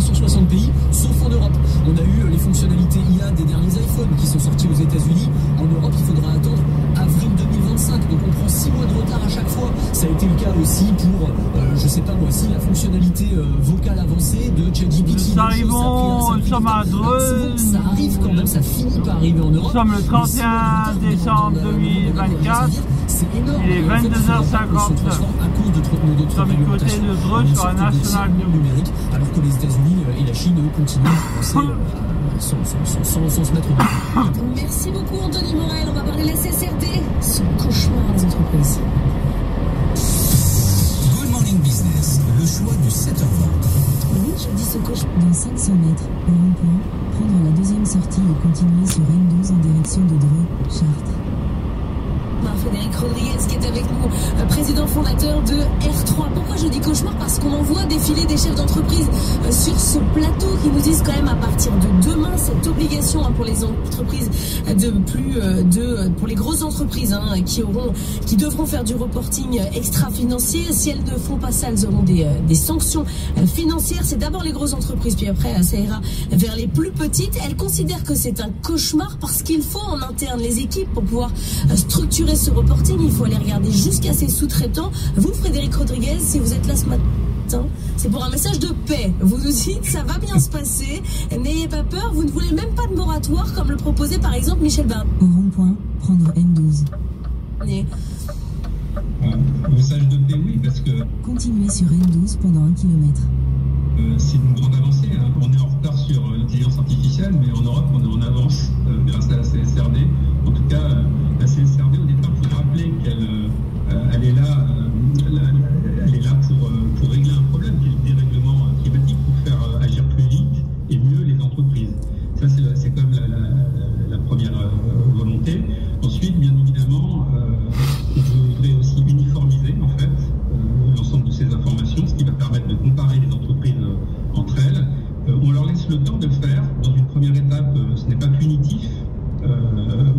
160 pays, sauf en Europe. On a eu les fonctionnalités IA des derniers iPhones qui sont sortis aux États-Unis. En Europe, il faudra attendre avril 2025. Donc on prend 6 mois de retard à chaque fois. Ça a été le cas aussi pour, je sais pas moi, si la fonctionnalité vocale avancée de ChatGPT. Nous sommes à Dreux. Ça arrive quand même, ça finit par arriver en Europe. Nous sommes le 31 décembre 2024. Il est 22h59. Nous sommes du côté de Dreux sur la nationale numérique, alors que les États-Unis et la Chine continuent à avancer sans se mettre au bout. Merci beaucoup Anthony Morel. On va parler de la CSRD, ce cauchemar des entreprises. Good Morning Business, le choix du 7h20. Oui, je dis ce cauchemar. Dans 500 mètres, au rond-point, prendre la deuxième sortie et continuer sur N12 en direction de Dreux, Chartres. Frédéric Rodriguez qui est avec nous, président fondateur de R3. Pourquoi je dis cauchemar? Parce qu'on en voit défiler des chefs d'entreprise sur ce plateau qui nous disent quand même à partir de demain cette obligation pour les entreprises pour les grosses entreprises qui devront faire du reporting extra-financier. Si elles ne font pas ça, elles auront des sanctions financières. C'est d'abord les grosses entreprises, puis après ça ira vers les plus petites. Elles considèrent que c'est un cauchemar parce qu'il faut en interne les équipes pour pouvoir structurer ce reporting. Il faut aller regarder jusqu'à ses sous-traitants. Vous, Frédéric Rodriguez, si vous êtes là ce matin, c'est pour un message de paix. Vous nous dites, ça va bien se passer, n'ayez pas peur, vous ne voulez même pas de moratoire comme le proposait par exemple Michel Barnier. Au rond-point, prendre N12. Message de paix, oui, parce que... Continuez sur N12 pendant 1 km. C'est une grande avancée. On est en retard sur l'intelligence artificielle, mais en Europe, on est en avance grâce à la CSRD. En tout cas, la CSRD, au départ, il faut rappeler qu'elle est là, pour régler un problème qui est le dérèglement climatique, pour faire agir plus vite et mieux les entreprises. Ça, c'est quand même la première volonté. Ensuite, bien évidemment, on voudrait aussi uniformiser, en fait, l'ensemble de ces informations, ce qui va permettre de comparer les entreprises entre elles. On leur laisse le temps de le faire. Dans une première étape, ce n'est pas punitif.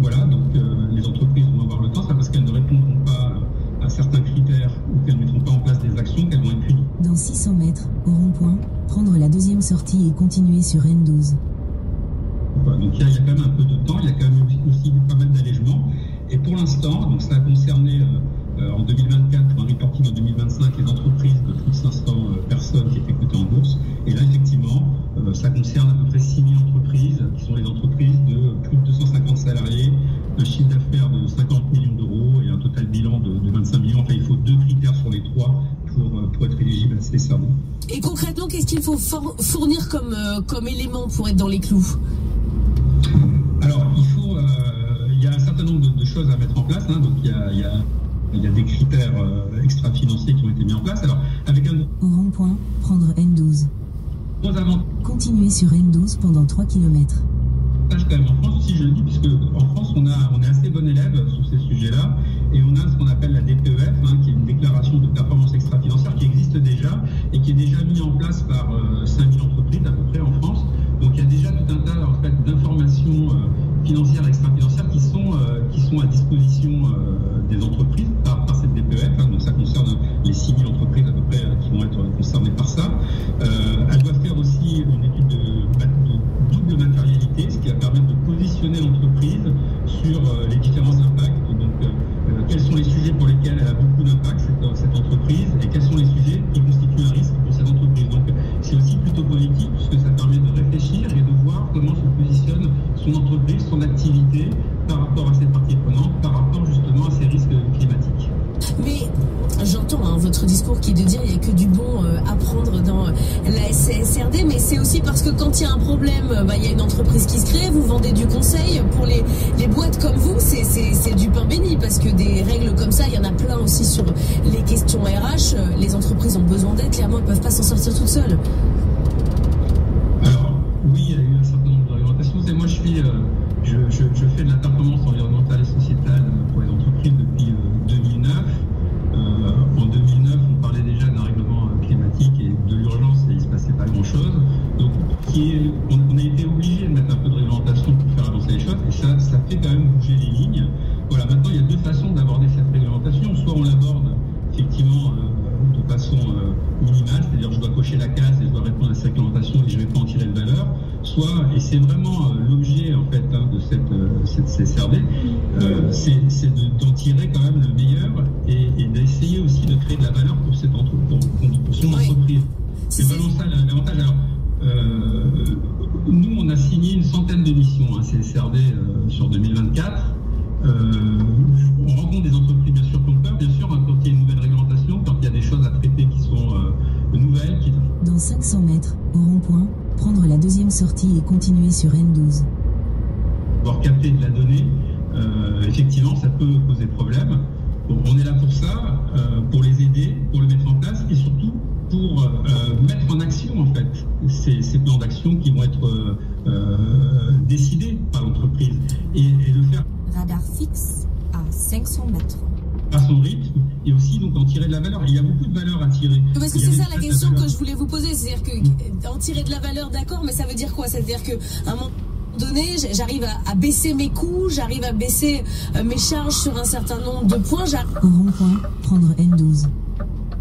Voilà, donc les entreprises vont avoir le temps, c'est parce qu'elles ne répondront pas à certains critères ou qu'elles ne mettront pas en place des actions qu'elles vont être punies. Dans 600 mètres, au rond-point, prendre la deuxième sortie et continuer sur N12. Voilà, donc il y a quand même un peu de temps, il y a quand même aussi pas mal d'allègements. Et pour l'instant, donc ça a concerné en 2024, pour un reporting en 2025, les entreprises de plus de 500 personnes qui étaient cotées en bourse. Et là, effectivement, ça concerne à peu près 6 000 entreprises, qui sont les entreprises de plus de 250 salariés, un chiffre d'affaires de 50 millions d'euros et un total bilan de 25 millions. Enfin, il faut 2 critères sur les 3 pour être éligible à ces CSRD. Et concrètement, qu'est-ce qu'il faut fournir comme élément pour être dans les clous? Alors, il y a un certain nombre de choses à mettre en place. Donc, il y a des critères extra-financiers qui ont été mis en place. Alors, avec un... Au rond-point, prendre N12. Continuez sur N12 pendant 3 km. Quand même en France aussi, je le dis, puisque en France, on est assez bon élève sur ces sujets-là, et on a ce qu'on appelle la DPEF, qui est une déclaration de performance extra-financière qui existe déjà, et qui est déjà mise en place par 5000 entreprises à peu près en France. Donc il y a déjà tout un tas en fait, d'informations financières et extra-financières qui sont à disposition des entreprises par cette DPEF. Donc ça concerne les 6000 entreprises à peu près qui vont être concernées par ça. Elle doit faire aussi une étude de double matérialité, ce qui va permettre de positionner l'entreprise sur les différents impacts. Donc quels sont les sujets pour lesquels elle a beaucoup d'impact, cette entreprise, et quels sont les sujets qui constituent un risque pour cette entreprise. Donc c'est aussi plutôt politique, puisque ça permet de réfléchir et de voir comment se positionne son entreprise, son activité par rapport à ses parties prenantes, par rapport justement à ces risques climatiques. Mais j'entends votre discours qui est de dire qu'il n'y a que du bon à prendre dans la CSRD, mais c'est aussi parce que quand il y a un problème, il y a une entreprise qui se crée, vous vendez du conseil. Pour les boîtes comme vous, c'est du pain béni, parce que des règles comme ça, il y en a plein aussi sur les questions RH. Les entreprises ont besoin d'aide, clairement, elles ne peuvent pas s'en sortir toutes seules. Alors, oui, il y a eu un certain nombre de réglementations. Moi, je fais de la performance environnementale et sociétale pour les entreprises depuis 2009. En 2009, on parlait déjà d'un règlement climatique et de l'urgence, et il ne se passait pas grand-chose. Donc, on a été obligé de mettre un peu de réglementation pour faire avancer les choses, et ça fait quand même bouger les lignes. Voilà, maintenant, il y a deux façons d'aborder cette réglementation. Soit on l'aborde effectivement de façon minimale, c'est-à-dire je dois cocher la case et je dois répondre à cette réglementation et je vais soit, et c'est vraiment l'objet en fait de cette CSRD, c'est d'en tirer quand même le meilleur et d'essayer aussi de créer de la valeur pour son entreprise. C'est vraiment ça l'avantage. Alors, nous, on a signé une centaine de missions CSRD sur 2024. On rencontre des entreprises bien sûr qui ont peur, bien sûr, quand il y a une nouvelle réglementation, quand il y a des choses à traiter qui sont nouvelles. Dans 500 mètres, au rond-point, prendre la deuxième sortie et continuer sur N12. Pour capter de la donnée, effectivement, ça peut poser problème. Donc, on est là pour ça, pour les aider, pour le mettre en place et surtout pour mettre en action en fait ces plans d'action qui vont être décidés par l'entreprise et le faire. Radar fixe à 500 mètres. À son rythme et aussi donc en tirer de la valeur. Il y a beaucoup de valeur à tirer. Parce que c'est ça la question que je voulais vous poser, c'est-à-dire que en tirer de la valeur, d'accord, mais ça veut dire quoi? Ça veut dire que à un moment donné, j'arrive à baisser mes coûts, j'arrive à baisser mes charges sur un certain nombre de points. Au rond-point, prendre N12.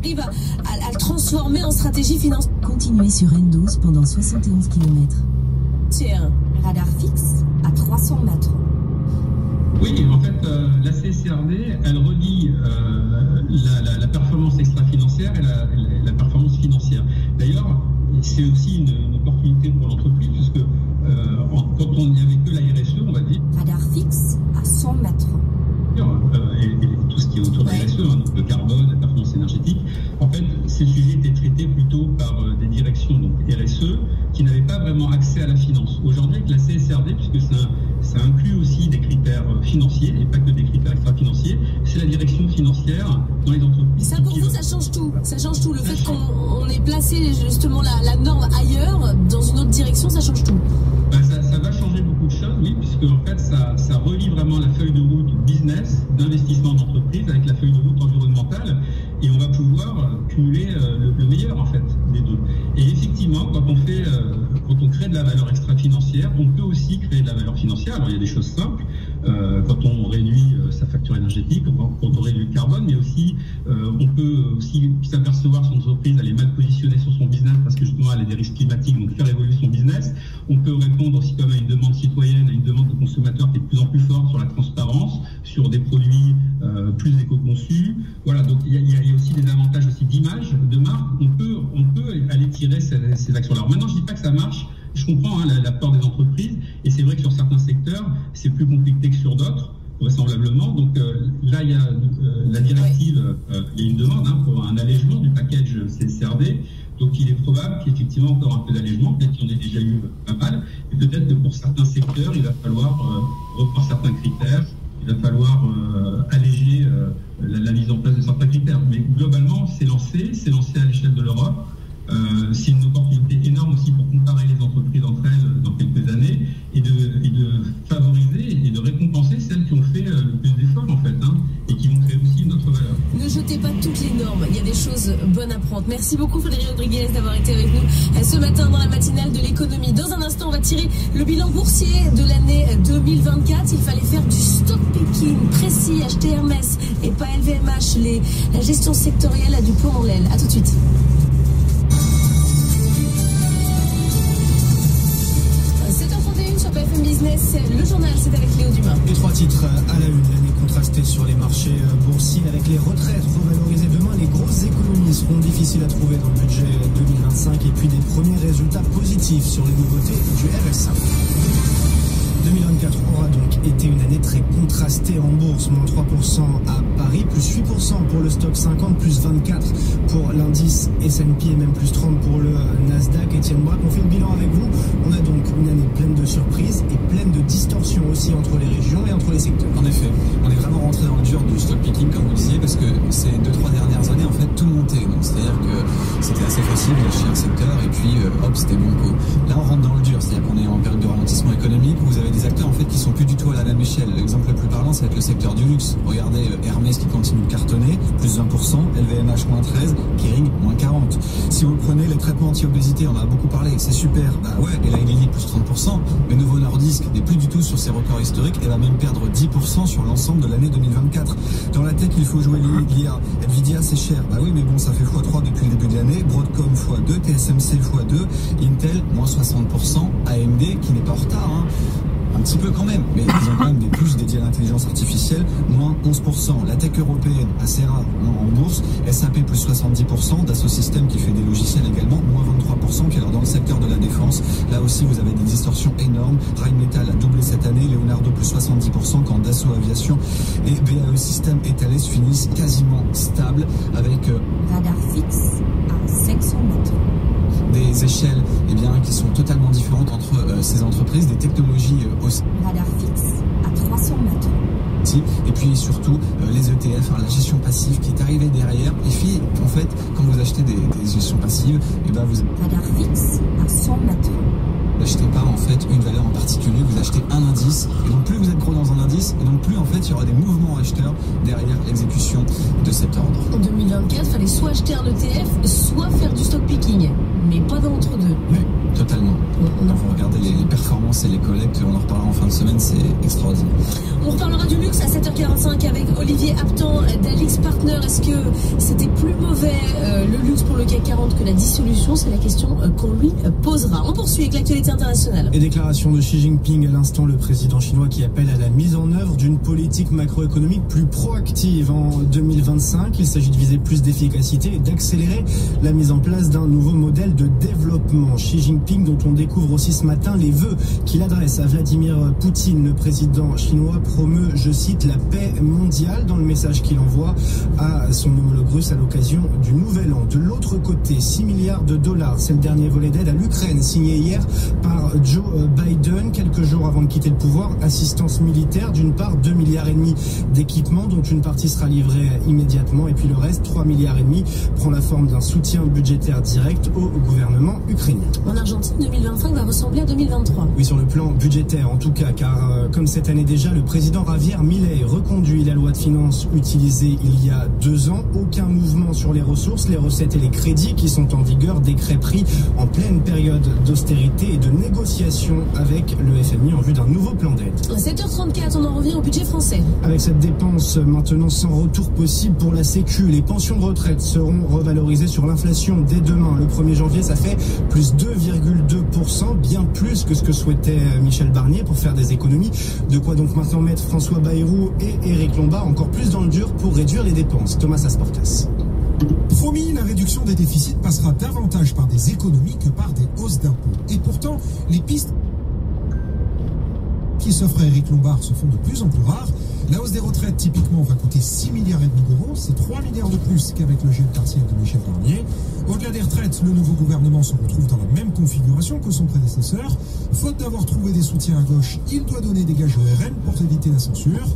J'arrive à le transformer en stratégie financière. Continuer sur N12 pendant 71 km. C'est un radar fixe à 300 mètres. Oui, en fait, la CSRD, elle relie la performance extra-financière et la performance financière. D'ailleurs, c'est aussi une opportunité pour l'entreprise, puisque quand on n'y avait que la RSE, on va dire... Radar fixe à 100 mètres. Et tout ce qui est autour de la RSE, donc le carbone, la performance énergétique, en fait, ces sujets étaient traités plutôt par des directions donc RSE qui n'avaient pas vraiment accès à la finance. Aujourd'hui, avec la CSRD, puisque ça inclut aussi des critères financiers et pas que des critères extra-financiers, c'est la direction financière dans les entreprises. Ça, pour vous, ça change tout. Ça change tout. Le fait qu'on ait placé justement la norme ailleurs, dans une autre direction, ça change tout. Ça va changer beaucoup de choses, oui, puisque en fait, ça relie vraiment la feuille de route business, d'investissement d'entreprise avec la feuille de route environnementale, et on va pouvoir cumuler le meilleur en fait des deux. Et effectivement, quand on crée de la valeur extra-financière, on peut aussi créer de la valeur financière. Alors il y a des choses simples, quand on réduit sa facture énergétique, quand on réduit le carbone, mais aussi on peut aussi s'apercevoir son entreprise elle est mal positionnée sur son business parce que justement elle a des risques climatiques, donc faire évoluer son business. On peut répondre aussi comme à une demande citoyenne, à une demande de consommateurs qui est de plus en plus forte sur la transparence, sur des produits plus éco-conçus. Voilà, donc il y a aussi des avantages aussi d'image, de marque. On peut aller tirer ces actions-là. Alors maintenant, je dis pas que ça marche. Je comprends la peur des entreprises, et c'est vrai que sur certains secteurs, c'est plus compliqué que sur d'autres, vraisemblablement. Donc là, il y a la directive, il y a une demande pour un allègement du package CSRD. Donc il est probable qu'effectivement encore un peu d'allègement, peut-être qu'il y en a déjà eu pas mal, et peut-être que pour certains secteurs, il va falloir reprendre certains critères, il va falloir alléger la mise en place de certains critères. Mais globalement, c'est lancé à l'échelle de l'Europe. C'est une opportunité énorme aussi pour comparer les entreprises entre elles dans quelques années et de favoriser et de récompenser celles qui ont fait le plus d'efforts en fait, et qui vont créer aussi une autre valeur. Ne jetez pas toutes les normes, il y a des choses bonnes à prendre. Merci beaucoup Frédéric Rodriguez d'avoir été avec nous ce matin dans la matinale de l'économie. Dans un instant, on va tirer le bilan boursier de l'année 2024. Il fallait faire du stock picking précis, acheter Hermès et pas LVMH. La gestion sectorielle a du plomb dans l'aile. A tout de suite. 7h31 sur BFM Business, le journal, c'est avec Léo Dumas. Les trois titres à la une, l'année contrastée sur les marchés boursiers avec les retraites revalorisées demain. Les grosses économies seront difficiles à trouver dans le budget 2025 et puis des premiers résultats positifs sur les nouveautés du RSA. 2024 aura donc été une année très contrastée en bourse, moins 3% à Paris, plus 8% pour le stock 50, plus 24% pour l'indice S&P et même plus 30% pour le Nasdaq. Étienne Braque, on fait le bilan avec vous. On a donc une année pleine de surprises et pleine de distorsions aussi entre les régions et entre les secteurs. En effet, on est vraiment rentré dans le dur du stock picking comme vous disiez, parce que ces 2-3 dernières années en fait tout montait. Donc c'est-à-dire que c'était assez facile d'acheter un secteur et puis hop, c'était bon coup. Là on rentre dans le dur, c'est-à-dire qu'on est en période de ralentissement économique où vous avez des acteurs en fait qui sont plus du tout à la même échelle. L'exemple le plus parlant, ça va être le secteur du luxe. Regardez Hermès qui continue de cartonner, plus 20%, LVMH moins 13%, Kering moins 40%. Si vous prenez les traitements anti-obésité, on en a beaucoup parlé, c'est super. Bah ouais, et là il est plus 30%, mais Novo Nordisk n'est plus du tout sur ses records historiques et va même perdre 10% sur l'ensemble de l'année 2024. Dans la tech, il faut jouer l'IA. Nvidia, c'est cher. Bah oui, mais bon, ça fait x3 depuis le début de l'année. Broadcom x2, TSMC x2, Intel, moins 60%, AMD, qui n'est pas en retard, hein. Un petit peu quand même, mais ils ont quand même des puces dédiées à l'intelligence artificielle, moins 11%. La tech européenne, assez rare en bourse, SAP plus 70%, Dassault Systèmes qui fait des logiciels également, moins 23%. Puis alors dans le secteur de la défense, là aussi vous avez des distorsions énormes. Rheinmetall a doublé cette année, Leonardo plus 70%, quand Dassault Aviation et BAE Systems et Thales finissent quasiment stables avec radar fixe à 500 mètres. Des échelles qui sont totalement différentes entre ces entreprises, des technologies aussi. Radar fixe à 300 mètres. Et puis surtout les ETF, la gestion passive qui est arrivée derrière. Et puis en fait, quand vous achetez des gestions passives, vous... Radar fixe à 100 mètres. Vous n'achetez pas en fait une valeur en particulier, vous achetez un indice, et donc plus vous êtes gros dans un indice, et donc plus en fait il y aura des mouvements acheteurs derrière l'exécution de cet ordre. En 2024, il fallait soit acheter un ETF, soit faire du stock picking, mais pas d'entre-deux. Oui, totalement. Quand vous regardez les performances et les collectes, on en reparlera en fin de semaine, c'est extraordinaire. On reparlera du luxe à 7h45 avec Olivier Aptan d'Alix Partner. Est-ce que c'était plus mauvais le luxe pour le CAC 40 que la dissolution? C'est la question qu'on lui posera. On poursuit avec l'actualité internationale. Et déclaration de Xi Jinping à l'instant, le président chinois qui appelle à la mise en œuvre d'une politique macroéconomique plus proactive en 2025. Il s'agit de viser plus d'efficacité et d'accélérer la mise en place d'un nouveau modèle de développement. Xi Jinping, dont on découvre aussi ce matin les vœux qu'il adresse à Vladimir Poutine, le président chinois, promeut, je cite, la paix mondiale dans le message qu'il envoie à son homologue russe à l'occasion du Nouvel An. De l'autre côté, 6 milliards de dollars, c'est le dernier volet d'aide à l'Ukraine signé hier par Joe Biden, quelques jours avant de quitter le pouvoir. Assistance militaire, d'une part, 2,5 milliards d'équipements, dont une partie sera livrée immédiatement, et puis le reste, 3,5 milliards, prend la forme d'un soutien budgétaire direct au gouvernement ukrainien. En Argentine, 2025 va ressembler à 2023. Oui, sur le plan budgétaire en tout cas, car comme cette année déjà, le président Javier Milei reconduit la loi de finances utilisée il y a 2 ans. Aucun mouvement sur les ressources, les recettes et les crédits qui sont en vigueur, décret pris en pleine période d'austérité et de négociation avec le FMI en vue d'un nouveau plan d'aide. 7h34, on en revient au budget français. Avec cette dépense maintenant sans retour possible pour la Sécu, les pensions de retraite seront revalorisées sur l'inflation dès demain. Le 1er janvier, ça fait plus 2,2%, bien plus que ce que souhaitait Michel Barnier pour faire des économies. De quoi donc maintenant mettre François Bayrou et Éric Lombard encore plus dans le dur pour réduire les dépenses. Thomas Asportas. Promis, la réduction des déficits passera davantage par des économies que par des hausses d'impôts. Et pourtant, les pistes qui s'offrent à Éric Lombard se font de plus en plus rares. La hausse des retraites, typiquement, va coûter 6,5 milliards d'euros. C'est 3 milliards de plus qu'avec le gel partiel de Michel Barnier. Au-delà des retraites, le nouveau gouvernement se retrouve dans la même configuration que son prédécesseur. Faute d'avoir trouvé des soutiens à gauche, il doit donner des gages au RN pour éviter la censure.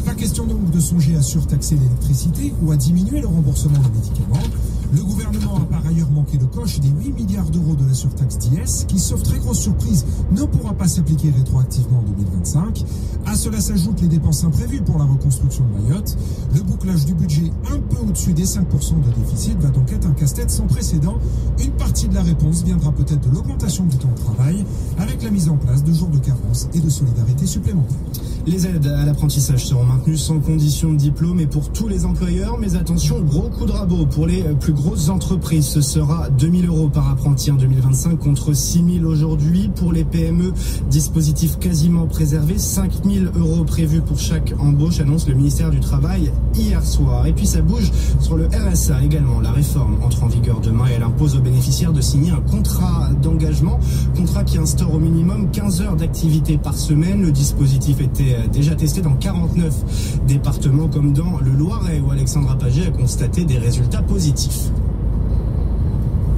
Pas question donc de songer à surtaxer l'électricité ou à diminuer le remboursement des médicaments. Le gouvernement a par ailleurs manqué le coche des 8 milliards d'euros de la surtaxe d'IS, qui, sauf très grosse surprise, ne pourra pas s'appliquer rétroactivement en 2025. À cela s'ajoutent les dépenses imprévues pour la reconstruction de Mayotte. Le bouclage du budget un peu au-dessus des 5% de déficit va donc être un casse-tête sans précédent. Une partie de la réponse viendra peut-être de l'augmentation du temps de travail, avec la mise en place de jours de carence et de solidarité supplémentaires. Les aides à l'apprentissage seront maintenues sans condition de diplôme et pour tous les employeurs, mais attention, gros coup de rabot pour les plus grosses entreprises. Ce sera 2 000 € par apprenti en 2025 contre 6 000 aujourd'hui. Pour les PME, dispositif quasiment préservé, 5 000 € prévus pour chaque embauche, annonce le ministère du Travail hier soir. Et puis ça bouge sur le RSA également. La réforme entre en vigueur demain et elle impose aux bénéficiaires de signer un contrat d'engagement, contrat qui instaure au minimum 15 heures d'activité par semaine. Le dispositif était déjà testé dans 49 départements comme dans le Loiret où Alexandra Paget a constaté des résultats positifs.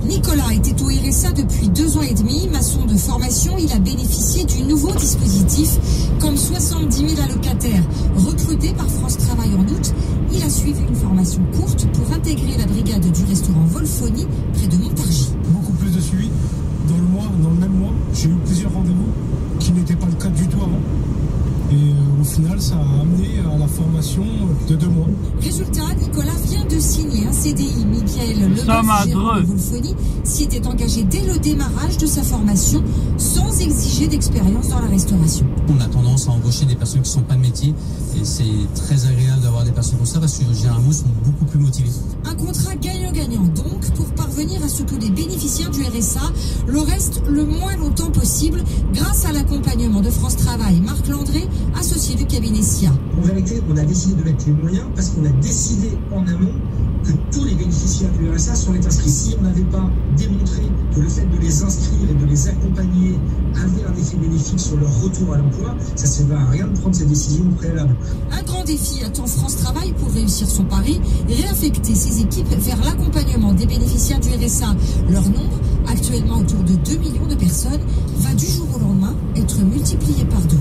Nicolas était au RSA depuis 2 ans et demi. Maçon de formation, il a bénéficié du nouveau dispositif. Comme 70 000 allocataires recrutés par France Travail en août, il a suivi une formation courte pour intégrer la brigade du restaurant Volfoni près de Montargis. Beaucoup plus de suivi dans le même mois. J'ai eu plusieurs rendez-vous qui n'étaient pas le cas du tout avant. Et au final, ça a amené à la formation de 2 mois. Résultat, Nicolas vient de signer un CDI. Michael Leboeuf, gérant de Wolfoni, s'y était engagé dès le démarrage de sa formation sans exiger d'expérience dans la restauration. On a tendance à embaucher des personnes qui ne sont pas de métier et c'est très agréable d'avoir des personnes comme ça parce que généralement ils sont beaucoup plus motivés. Un contrat gagnant-gagnant donc pour parvenir à ce que les bénéficiaires du RSA le restent le moins longtemps possible grâce à l'accompagnement de France Travail. Marc Landré, associé du cabinet SIA. En vérité, on a décidé de mettre les moyens parce qu'on a décidé en amont que tous les bénéficiaires du RSA seraient inscrits. Si on n'avait pas démontré que le fait de les inscrire et de les accompagner avait un effet bénéfique sur leur retour à l'emploi, ça ne servait à rien de prendre ces décisions préalables. Un grand défi attend France Travail pour réussir son pari et réaffecter ses équipes vers l'accompagnement des bénéficiaires du RSA. Leur nombre, actuellement autour de 2 millions de personnes, va du jour au lendemain être multiplié par 2.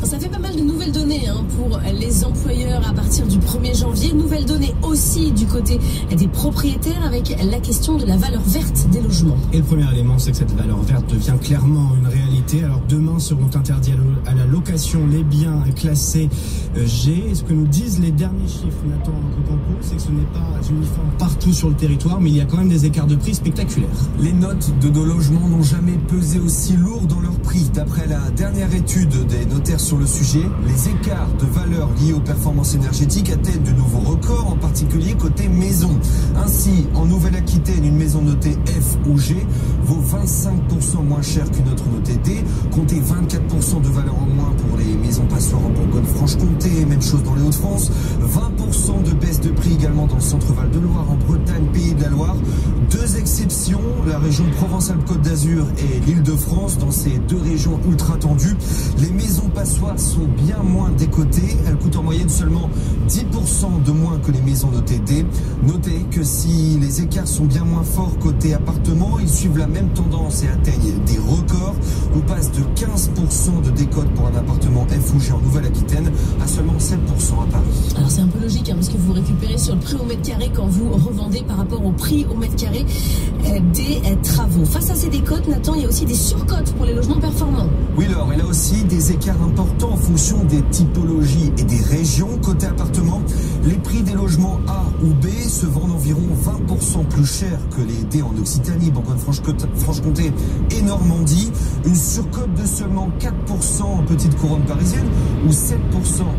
Ça fait pas mal de nouvelles données pour les employeurs à partir du 1er janvier. Nouvelles données aussi du côté des propriétaires avec la question de la valeur verte des logements. Et le premier élément, c'est que cette valeur verte devient clairement une réalité. Alors demain seront interdits à la location les biens classés G. Et ce que nous disent les derniers chiffres, Nathan Cocampo, c'est que ce n'est pas uniforme partout sur le territoire, mais il y a quand même des écarts de prix spectaculaires. Les notes de nos logements n'ont jamais pesé aussi lourd dans leur prix. D'après la dernière étude des notaires sur le sujet, les écarts de valeur liés aux performances énergétiques atteignent de nouveaux records, en particulier côté maison. Ainsi, en Nouvelle-Aquitaine, une maison notée F ou G vaut 25% moins cher qu'une autre notée D. Comptez 24% de valeur en moins pour les maisons passoires en Bourgogne-Franche-Comté, même chose dans les Hauts-de-France. 20% de baisse de prix également dans le centre-Val de Loire, en Bretagne, Pays de la Loire. 2 exceptions, la région Provence-Alpes-Côte d'Azur et l'Île-de-France. Dans ces 2 régions ultra tendues, les maisons passoires sont bien moins décotées. Elles coûtent en moyenne seulement 10% de moins que les maisons notées D. Notez que si les écarts sont bien moins forts côté appartement, ils suivent la même tendance et atteignent des records. On passe de 15% de décote pour un appartement F ou G en Nouvelle-Aquitaine à seulement 7% à Paris. Alors c'est un peu logique parce que vous récupérez sur le prix au mètre carré quand vous revendez par rapport au prix au mètre carré des travaux. Face à ces décotes, Nathan, il y a aussi des surcotes pour les logements performants. Oui, Laure, il y a aussi des écarts importants en fonction des typologies et des régions. Côté appartement, les prix des logements A ou B se vendent environ 20% plus cher que les D en Occitanie, Bourgogne-Franche-Comté et Normandie. Une surcote de seulement 4% en petite couronne parisienne ou 7%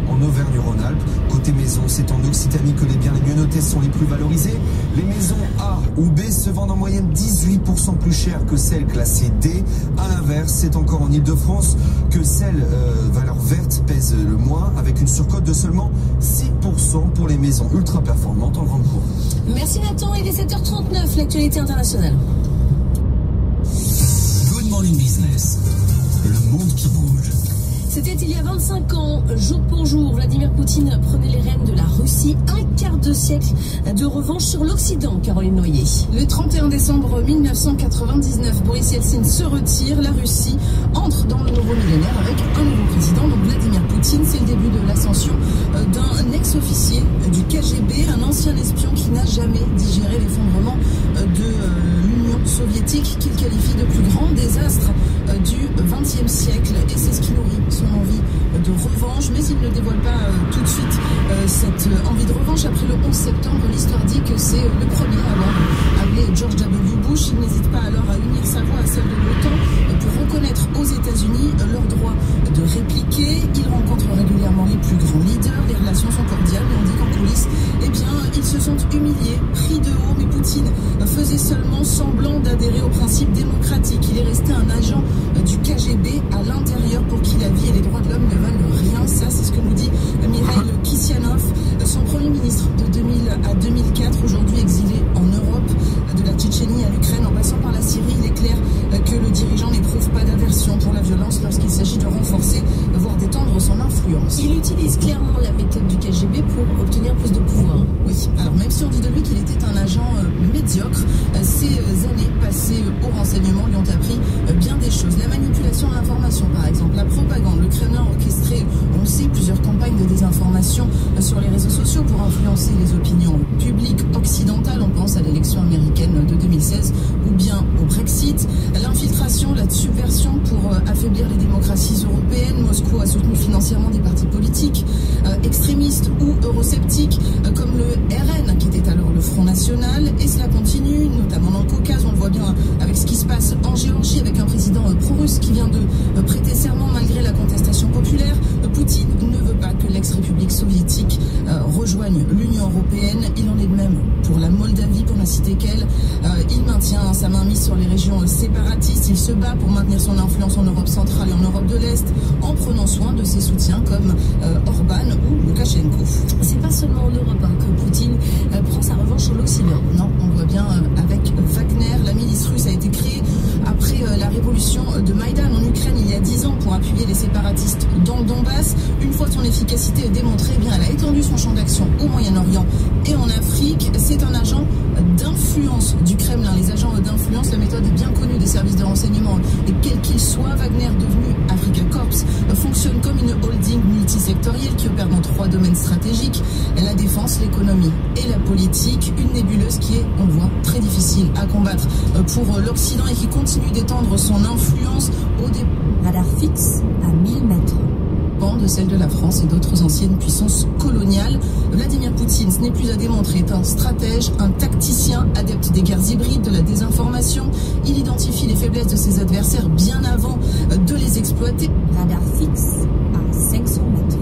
en Auvergne-Rhône-Alpes. Côté maison, c'est en Occitanie que les biens les mieux notés sont les plus valorisés. Les maisons A ou B se vendent en moyenne 18% plus cher que celles classées D. À l'inverse, c'est encore en Île-de-France que celles valeur verte pèsent le moins, avec une surcote de seulement 6% pour les maisons ultra performantes en grande cour. Merci Nathan, il est 7h39, l'actualité internationale. Good Morning Business, le monde qui bouge. C'était il y a 25 ans, jour pour jour, Vladimir Poutine prenait les rênes de la Russie. Un quart de siècle de revanche sur l'Occident, Caroline Noyer. Le 31 décembre 1999, Boris Yeltsin se retire. La Russie entre dans le nouveau millénaire avec un nouveau président, donc Vladimir Poutine. C'est le début de l'ascension d'un ex-officier du KGB, un ancien espion qui n'a jamais digéré l'effondrement de l'Union soviétique, qu'il qualifie de plus grand désastre du XXe siècle. Et c'est ce qui nourrit son envie de revanche, mais il ne dévoile pas tout de suite cette envie de revanche. Après le 11 septembre, l'histoire dit que c'est le premier à avoir appelé George W. Bush. Il n'hésite pas alors à unir sa voix à celle de l'OTAN pour reconnaître aux États-Unis leur droit de répliquer. Il rencontre régulièrement les plus grands leaders, les relations sont cordiales, mais on dit qu'en coulisses, eh bien, ils se sont humiliés, pris de haut, mais Poutine faisait seulement semblant d'adhérer aux principes démocratiques. Il est resté un agent du KGB à l'intérieur pour qui la vie et les droits de l'homme ne valent rien. Ça, c'est ce que nous dit Mikhail Kisyanov, son premier ministre de 2000 à 2004, aujourd'hui exilé en Europe, de la Tchétchénie à l'Ukraine, en passant par la Syrie. Il est clair que le dirigeant n'éprouve pas d'aversion pour la violence lorsqu'il s'agit de renforcer, voire d'étendre son influence. Il utilise clairement la méthode du KGB pour obtenir plus de pouvoir. Oui, alors même si on dit de lui qu'il était un agent médiocre, ces années passées au renseignement lui ont appris bien des choses. La manipulation manipulation de l'information, par exemple, la propagande. Le Kremlin a orchestré, on le sait, plusieurs campagnes de désinformation sur les réseaux sociaux pour influencer les opinions publiques occidentales. On pense à l'élection américaine de 2016 ou bien au Brexit. L'infiltration, la subversion pour affaiblir les démocraties européennes. Moscou a soutenu financièrement des partis politiques extrémistes ou eurosceptiques comme le RN, qui était alors le Front National. Et cela continue, notamment dans le Caucase. On le voit bien avec ce qui se passe en Géorgie, avec un président pro-russe qui vient de prêter serment malgré la contestation populaire. Poutine ne veut pas que l'ex-république soviétique rejoigne l'Union européenne. Il en est de même pour la Moldavie, pour ne citer qu'elle. Il maintient sa mainmise sur les régions séparatistes. Il se bat pour maintenir son influence en Europe centrale et en Europe de l'Est, en prenant soin de ses soutiens comme Orban ou Loukachenko. C'est pas seulement en Europe que Poutine prend sa revanche sur l'Occident. Non, on le voit bien avec Wagner. La milice russe a été créée après la révolution de Maïdan en Ukraine il y a 10 ans pour appuyer les séparatistes dans le Donbass. Une fois son efficacité démontrée, eh bien, elle a étendu son champ d'action au Moyen-Orient et en Afrique. C'est un agent d'influence du Kremlin. Les agents d'influence, la méthode est bien connue des services de renseignement. Et quel qu'il soit, Wagner, devenu Africa Corps, fonctionne comme une holding multisectorielle qui opère dans 3 domaines stratégiques: la défense, l'économie et la politique. Une nébuleuse qui est, on le voit, très difficile à combattre pour l'Occident et qui continue d'étendre son influence au radar fixe à 1000 mètres. De celle de la France et d'autres anciennes puissances coloniales. Vladimir Poutine, ce n'est plus à démontrer, est un stratège, un tacticien, adepte des guerres hybrides, de la désinformation. Il identifie les faiblesses de ses adversaires bien avant de les exploiter. Radar fixe à 500 mètres.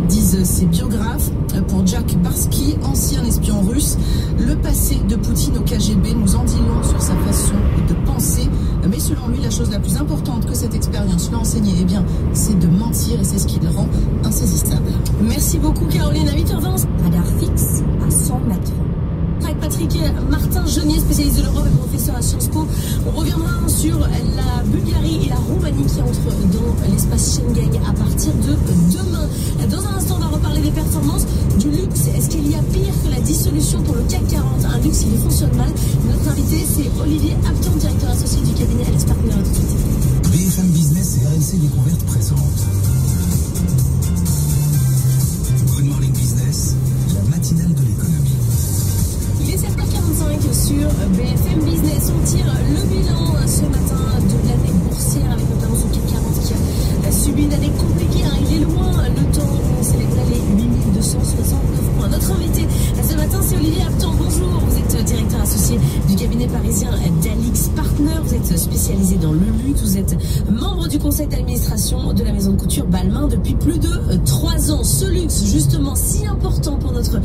Disent ses biographes. Pour Jack Barsky, ancien espion russe, le passé de Poutine au KGB nous en dit long sur sa façon de penser. Mais selon lui, la chose la plus importante que cette expérience lui a enseignée, eh bien, c'est de mentir et c'est ce qui le rend insaisissable. Merci beaucoup Caroline, à 8h20. Radar fixe à 100 mètres. Avec Patrick Martin-Genier, spécialiste de l'Europe et professeur à Sciences Po. On reviendra sur la Bulgarie et la Roumanie qui entrent dans l'espace Schengen à partir de demain. Dans un instant, on va reparler des performances du luxe. Est-ce qu'il y a pire que la dissolution pour le CAC 40? Un luxe qui fonctionne mal. Notre invité, c'est Olivier Apton, directeur associé du cabinet Alex Partner. Tout de suite. BFM Business et RMC Découverte présentent Good Morning Business, la matinale de l'économie. Il est 7h45 sur BFM Business. On tire le bilan ce matin de l'année boursière avec notamment ce CAC 40 qui a subi une année compliquée. Il est loin le temps où on célébrait les 8269 points. Notre invité ce matin, c'est Olivier Apton. Bonjour, vous êtes directeur associé du cabinet parisien d'Alix Partner. Vous êtes spécialisé dans le luxe. Vous êtes membre du conseil d'administration de la maison de couture Balmain depuis plus de 3 ans. Ce luxe, justement, si important pour notre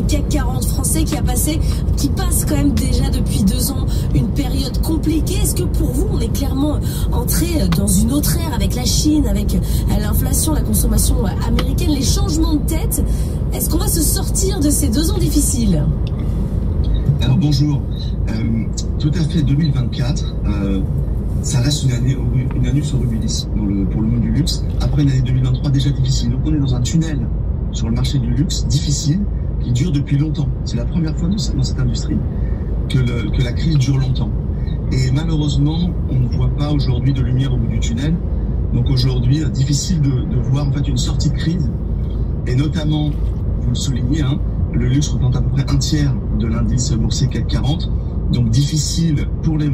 CAC 40 français qui passe quand même déjà depuis 2 ans une période compliquée. Est-ce que pour vous, on est clairement entré dans une autre ère avec la Chine, avec l'inflation, la consommation américaine, les changements de tête? Est-ce qu'on va se sortir de ces 2 ans difficiles? Alors bonjour, tout à fait 2024, ça reste une année sur Rubilis pour le monde du luxe, après une année 2023 déjà difficile. Donc on est dans un tunnel sur le marché du luxe difficile qui dure depuis longtemps. C'est la première fois dans cette industrie que la crise dure longtemps. Et malheureusement, on ne voit pas aujourd'hui de lumière au bout du tunnel. Donc aujourd'hui, difficile de voir en fait une sortie de crise. Et notamment, vous le soulignez, le luxe représente à peu près 1/3 de l'indice boursier CAC 40. Donc difficile pour les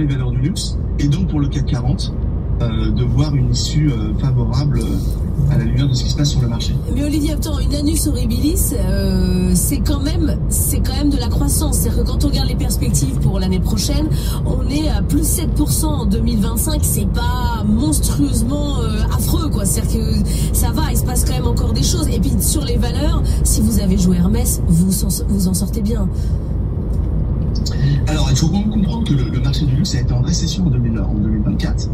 valeurs du luxe et donc pour le CAC 40 de voir une issue favorable à la lumière de ce qui se passe sur le marché. Mais Olivier, attends, une annus horribilis, c'est quand même de la croissance. C'est-à-dire que quand on regarde les perspectives pour l'année prochaine, on est à plus 7% en 2025. C'est pas monstrueusement affreux, quoi. C'est-à-dire que ça va, il se passe quand même encore des choses. Et puis sur les valeurs, si vous avez joué Hermès, vous en sortez bien. Alors, il faut comprendre que le marché du luxe a été en récession en 2024,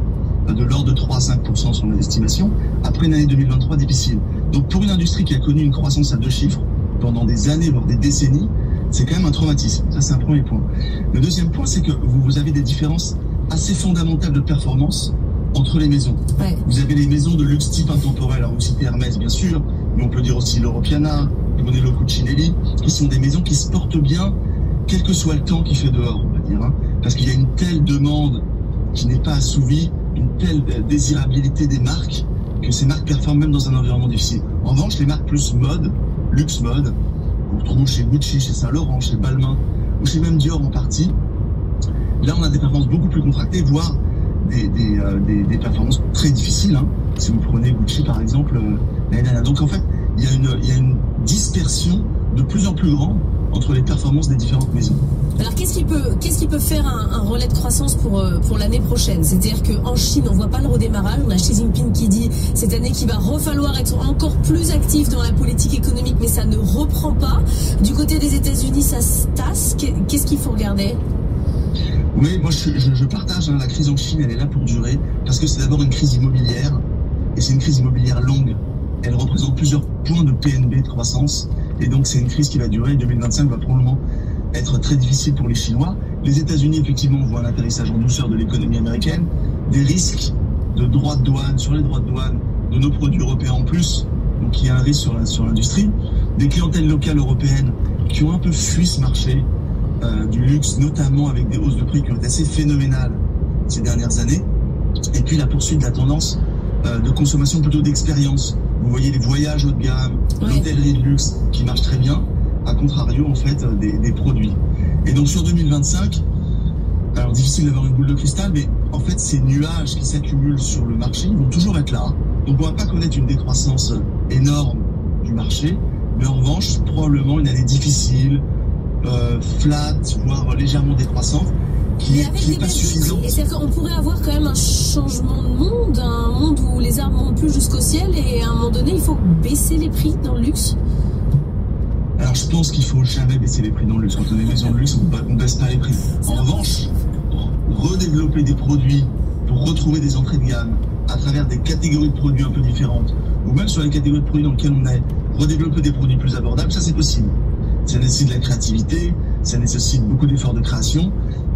de l'ordre de 3 à 5% sur mes estimations, après une année 2023 difficile. Donc, pour une industrie qui a connu une croissance à 2 chiffres pendant des années, voire des décennies, c'est quand même un traumatisme. Ça, c'est un premier point. Le deuxième point, c'est que vous avez des différences assez fondamentales de performance entre les maisons. Ouais. Vous avez les maisons de luxe type intemporel, alors vous citez Hermès, bien sûr, mais on peut dire aussi Loro Piana, Brunello Cucinelli, qui sont des maisons qui se portent bien, quel que soit le temps qu'il fait dehors, on va dire, parce qu'il y a une telle demande qui n'est pas assouvie une telle désirabilité des marques que ces marques performent même dans un environnement difficile. En revanche, les marques plus mode, luxe mode, qu'on retrouve chez Gucci, chez Saint Laurent, chez Balmain, ou chez même Dior en partie, là on a des performances beaucoup plus contractées, voire des performances très difficiles. Hein. Si vous prenez Gucci par exemple, l'année dernière. Donc en fait, il y a une dispersion de plus en plus grande entre les performances des différentes maisons. Alors qu'est-ce qui peut faire un relais de croissance pour l'année prochaine? C'est-à-dire qu'en Chine, on voit pas le redémarrage. On a Xi Jinping qui dit cette année qu'il va falloir être encore plus actif dans la politique économique, mais ça ne reprend pas. Du côté des États-Unis, ça se tasse. Qu'est-ce qu'il faut regarder? Oui, moi je partage, hein, la crise en Chine, elle est là pour durer, parce que c'est d'abord une crise immobilière, et c'est une crise immobilière longue. Elle représente plusieurs points de PNB de croissance, et donc c'est une crise qui va durer. 2025 va probablement être très difficile pour les Chinois. Les États-Unis, effectivement, voient un atterrissage en douceur de l'économie américaine, des risques de droits de douane, sur les droits de douane de nos produits européens en plus, donc il y a un risque sur l'industrie, des clientèles locales européennes qui ont un peu fui ce marché du luxe, notamment avec des hausses de prix qui ont été assez phénoménales ces dernières années, et puis la poursuite de la tendance de consommation plutôt d'expérience. Vous voyez les voyages haut de gamme, l'hôtellerie de luxe qui marche très bien, à contrario en fait des produits. Et donc sur 2025, alors difficile d'avoir une boule de cristal, mais en fait ces nuages qui s'accumulent sur le marché, ils vont toujours être là. Donc on va pas connaître une décroissance énorme du marché, mais en revanche probablement une année difficile, flat, voire légèrement décroissante, qui n'est pas suffisante. C'est-à-dire qu'on pourrait avoir quand même un changement de monde, un monde où les arbres montent plus jusqu'au ciel, et à un moment donné il faut baisser les prix dans le luxe. Alors je pense qu'il faut jamais baisser les prix dans le luxe. Quand on est maison de luxe, on ne baisse pas les prix. En revanche, redévelopper des produits pour retrouver des entrées de gamme à travers des catégories de produits un peu différentes, ou même sur les catégories de produits dans lesquelles on est, redévelopper des produits plus abordables, ça c'est possible. Ça nécessite de la créativité, ça nécessite beaucoup d'efforts de création,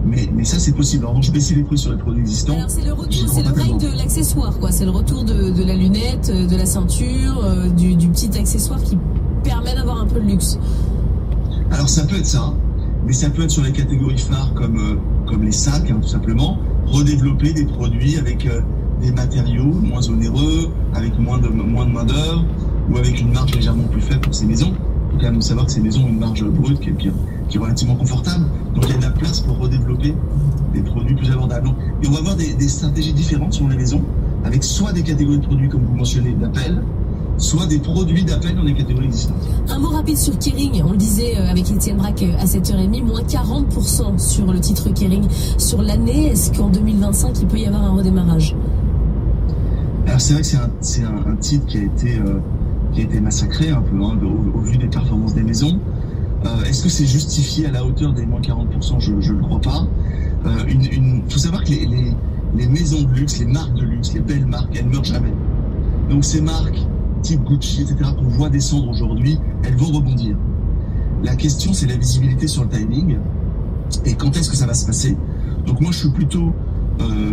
mais ça c'est possible. En revanche, baisser les prix sur les produits existants. Alors c'est le retour, c'est le règne de l'accessoire, quoi. C'est le retour de la lunette, de la ceinture, du petit accessoire qui permet d'avoir un peu de luxe. Alors ça peut être ça, mais ça peut être sur les catégories phares comme les sacs, hein, tout simplement, redévelopper des produits avec des matériaux moins onéreux, avec moins de main-d'œuvre, ou avec une marge légèrement plus faible pour ces maisons. Il faut quand même savoir que ces maisons ont une marge brute qui est relativement confortable. Donc il y a de la place pour redévelopper des produits plus abordables. Donc, et on va avoir des stratégies différentes sur les maisons, avec soit des catégories de produits, comme vous mentionnez, d'appel, soit des produits d'appel dans des catégories existantes. Un mot rapide sur Kering, on le disait avec Étienne Braque à 7h30, moins 40% sur le titre Kering sur l'année. Est-ce qu'en 2025 il peut y avoir un redémarrage? Alors c'est vrai que c'est un titre qui a été massacré un peu, hein, au vu des performances des maisons. Est-ce que c'est justifié à la hauteur des moins 40%? Je ne le crois pas. Faut savoir que les maisons de luxe, les marques de luxe, les belles marques, elles ne meurent jamais. Donc ces marques type Gucci, etc., qu'on voit descendre aujourd'hui, elles vont rebondir. La question, c'est la visibilité sur le timing et quand est-ce que ça va se passer. Donc moi, je suis plutôt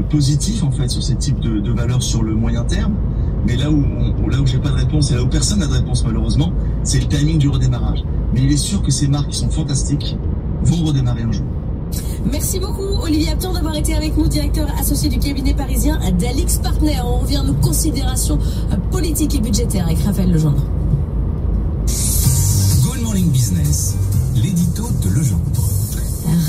positif en fait sur ces types de valeurs sur le moyen terme, mais là où j'ai pas de réponse et là où personne n'a de réponse malheureusement, c'est le timing du redémarrage. Mais il est sûr que ces marques qui sont fantastiques vont redémarrer un jour. Merci beaucoup Olivier Apton d'avoir été avec nous, directeur associé du cabinet parisien d'Alix Partners. On revient à nos considérations politiques et budgétaires avec Raphaël Legendre. Good Morning Business, l'édito de Legendre.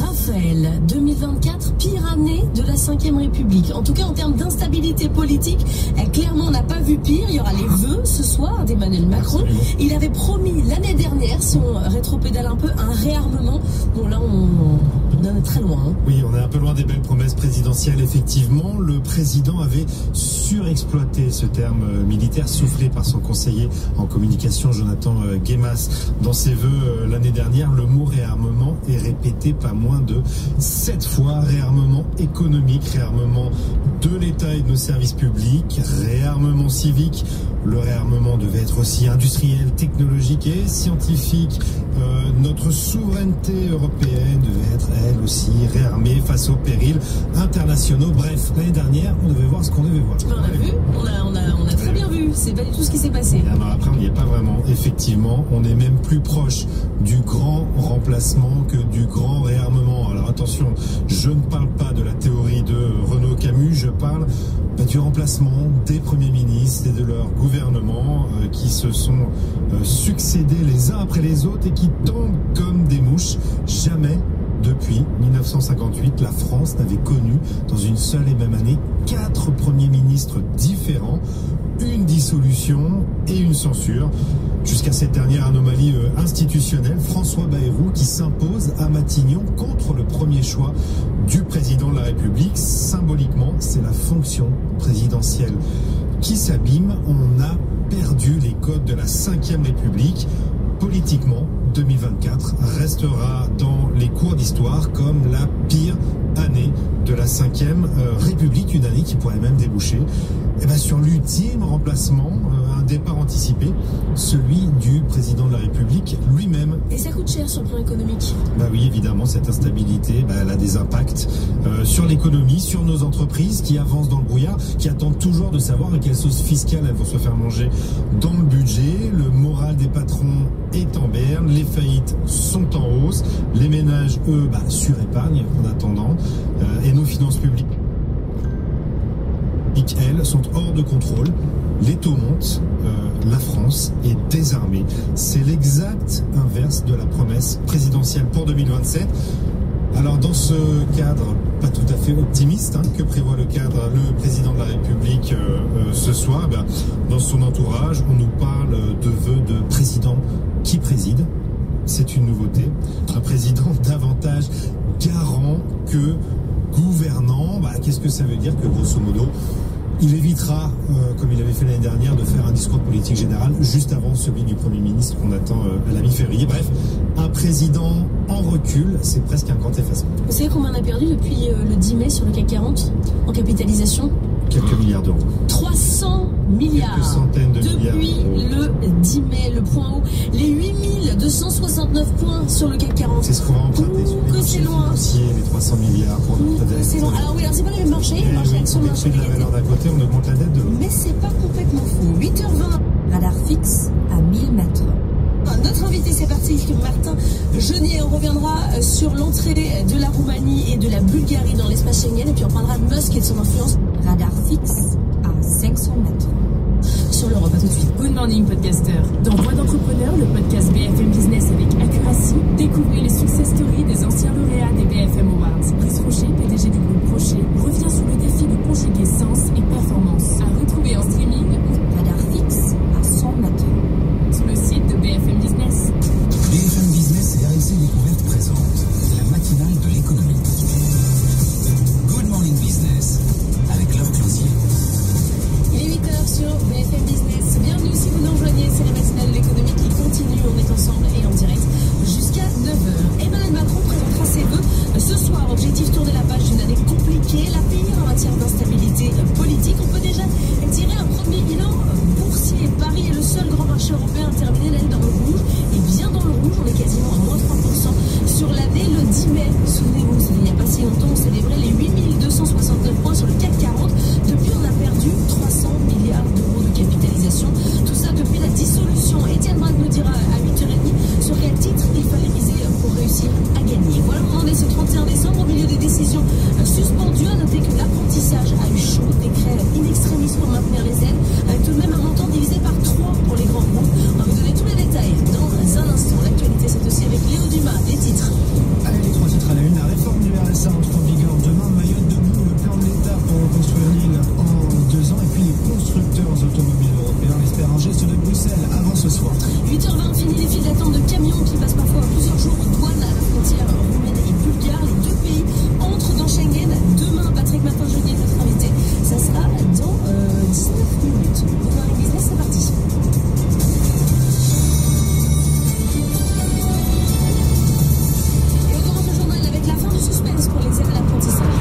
Raphaël, 2024, pire année de la 5e République. En tout cas, en termes d'instabilité politique, clairement, on n'a pas vu pire. Il y aura les vœux ce soir d'Emmanuel Macron. Il avait promis l'année dernière, si on rétropédale un peu, un réarmement. Bon, là, on en est très loin. Hein. Oui, on est un peu loin des belles promesses présidentielles, effectivement. Le président avait surexploité ce terme militaire, soufflé par son conseiller en communication, Jonathan Guémas, dans ses vœux l'année dernière. Le mot réarmement est répété pas moins de 7 fois. Réarmement économique, réarmement de l'État et de nos services publics, réarmement civique. Le réarmement devait être aussi industriel, technologique et scientifique. Notre souveraineté européenne devait être, elle aussi, réarmée face aux périls internationaux. Bref, l'année dernière, on devait voir ce qu'on devait voir. On a vu, on a très bien vu. C'est pas du tout ce qui s'est passé. Alors après, on n'y est pas vraiment. Effectivement, on est même plus proche du grand remplacement que du grand réarmement. Alors attention, je ne parle pas de la théorie de Renaud Camus, je parle du remplacement des premiers ministres et de leurs gouvernements qui se sont succédés les uns après les autres et qui tombent comme des mouches. Jamais depuis 1958, la France n'avait connu dans une seule et même année 4 premiers ministres différents, une dissolution et une censure. Jusqu'à cette dernière anomalie institutionnelle, François Bayrou qui s'impose à Matignon contre le premier choix du président de la République. Symboliquement, c'est la fonction présidentielle qui s'abîme. On a perdu les codes de la Ve République. Politiquement, 2024 restera dans les cours d'histoire comme la pire année de la Ve République, une année qui pourrait même déboucher sur l'ultime remplacement, un départ anticipé, celui du président de la République lui-même. Et ça coûte cher sur le plan économique. Oui, évidemment, cette instabilité, elle a des impacts sur l'économie, sur nos entreprises qui avancent dans le brouillard, qui attendent toujours de savoir à quelle sauce fiscale elles vont se faire manger dans le budget. Le moral des patrons est en berne, les faillites sont en hausse, les ménages, eux, surépargnent en attendant, et nos finances publiques, elles, sont hors de contrôle. Les taux montent, la France est désarmée. C'est l'exact inverse de la promesse présidentielle pour 2027. Alors dans ce cadre, pas tout à fait optimiste, que prévoit le président de la République ce soir, dans son entourage, on nous parle de vœux de président qui préside. C'est une nouveauté. Un président davantage garant que gouvernant. Qu'est-ce que ça veut dire? Que grosso modo, il évitera, comme il avait fait l'année dernière, de faire un discours politique général juste avant celui du Premier ministre qu'on attend à la mi-février. Bref, un président en recul, c'est presque un grand effacement. Vous savez combien on a perdu depuis le 10 mai sur le CAC 40 en capitalisation? Quelques milliards d'euros. 300 milliards. Quelques centaines de milliards depuis le 10 mai, le point haut. Les 8269 points sur le CAC 40. C'est ce qu'on va emprunter sur les marchés financiers, les 300 milliards pour notre dette. C'est long. Alors oui, c'est pas le même marché. Le marché sur le marché de la valeur d'un côté, on augmente la dette de l'autre. Mais c'est pas complètement faux. 8h20. Radar fixe à 1000 mètres. Notre invité, c'est parti, Martin Genier. On reviendra sur l'entrée de la Roumanie et de la Bulgarie dans l'espace Schengen. Et puis on parlera de Musk et de son influence. Radar fixe à 500 mètres. Sur l'Europe, à tout de suite. Good morning, podcaster. Dans Voix d'entrepreneur, le podcast BFM Business avec Accuracy, découvrez les success stories des anciens lauréats des BFM Awards. Brice Rocher, PDG du groupe Rocher, revient sur le défi de conjuguer sens et performance. À retrouver en streaming. Radar fixe à 100 mètres. Sur le site de BFM Business. BFM Business et RMC Découverte présente la matinale de l'économie. Good morning business avec Laure Closier. Il est 8h sur BFM Business. Bienvenue si vous nous rejoignez, c'est la matinale de l'économie qui continue. On est ensemble et en direct jusqu'à 9h. Emmanuel Macron présentera ses vœux ce soir. Objectif tourner la page d'une année compliquée, la pire en matière d'instabilité politique. On peut déjà tirer un premier bilan boursier. Paris est le seul grand marché européen à terminer l'année dans le rouge. Et bien dans le rouge, on est quasiment à moins 3% sur l'année. Le 10 mai, souvenez-vous, il n'y a pas si longtemps, on célébrait les 8269 points sur le CAC 40. Depuis, on a perdu 300 milliards d'euros de capitalisation. Tout ça depuis la dissolution. Étienne Braque nous dira à 8h30 sur quel titre il fallait miser pour réussir à gagner. Voilà où on en est ce 31 décembre au milieu des décisions suspendues. À noter que l'apprentissage a eu chaud. Décret in extremis pour maintenir les aides, avec tout de même un montant divisé par 3 pour les grands groupes. On va vous donner tous les détails dans un instant. L'actualité, c'est aussi avec Léo Dumas. Les titres. Allez, les 3 titres à la une. La réforme du RSA entre en vigueur demain. Mayotte debout, le plan de l'État pour reconstruire l'île en 2 ans. Et puis les constructeurs automobiles européens espèrent un geste de Bruxelles avant ce soir. 8h20, fini les files d'attente de camions qui passent parfois plusieurs jours aux douanes à la frontière roumaine et bulgare. Les deux pays entrent dans Schengen. Demain, Patrick Martin-Genier, notre invité. Ça sera dans 19 minutes. Good morning business, c'est parti. Et on commence le journal avec la fin du suspense pour les aides à l'apprentissage.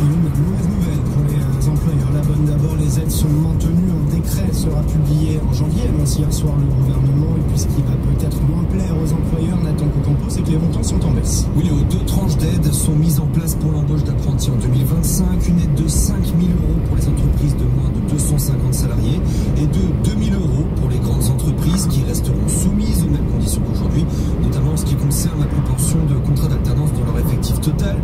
Une mauvaise nouvelle pour les employeurs. La bonne d'abord, les aides sont maintenues. Un décret sera publié en janvier, annonce hier soir le gouvernement. Et puis ce qui va peut-être moins plaire aux employeurs, Nathan Cocampo, c'est que les montants sont en baisse. Oui, Léo, 2 tranches d'aide sont mises en place pour l'embauche d'apprentis en 2025. Une aide de 5 000 € pour les entreprises de moins de 250 salariés et de 2 000 € pour les grandes entreprises entreprises qui resteront soumises aux mêmes conditions qu'aujourd'hui, notamment en ce qui concerne la proportion de contrats d'alternance dans leur effectif total.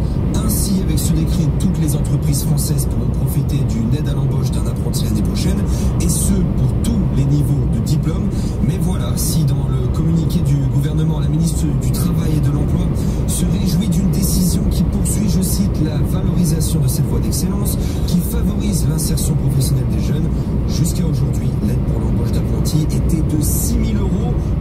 Ainsi, avec ce décret, toutes les entreprises françaises pourront profiter d'une aide à l'embauche d'un apprenti l'année prochaine, et ce, pour tous les niveaux de diplôme. Mais voilà, si dans le communiqué du gouvernement, la ministre du Travail et de l'Emploi se réjouit d'une décision qui poursuit, je cite, la valorisation de cette voie d'excellence, qui favorise l'insertion professionnelle des jeunes. Jusqu'à aujourd'hui, l'aide pour l'embauche d'apprentis était de 6 000 €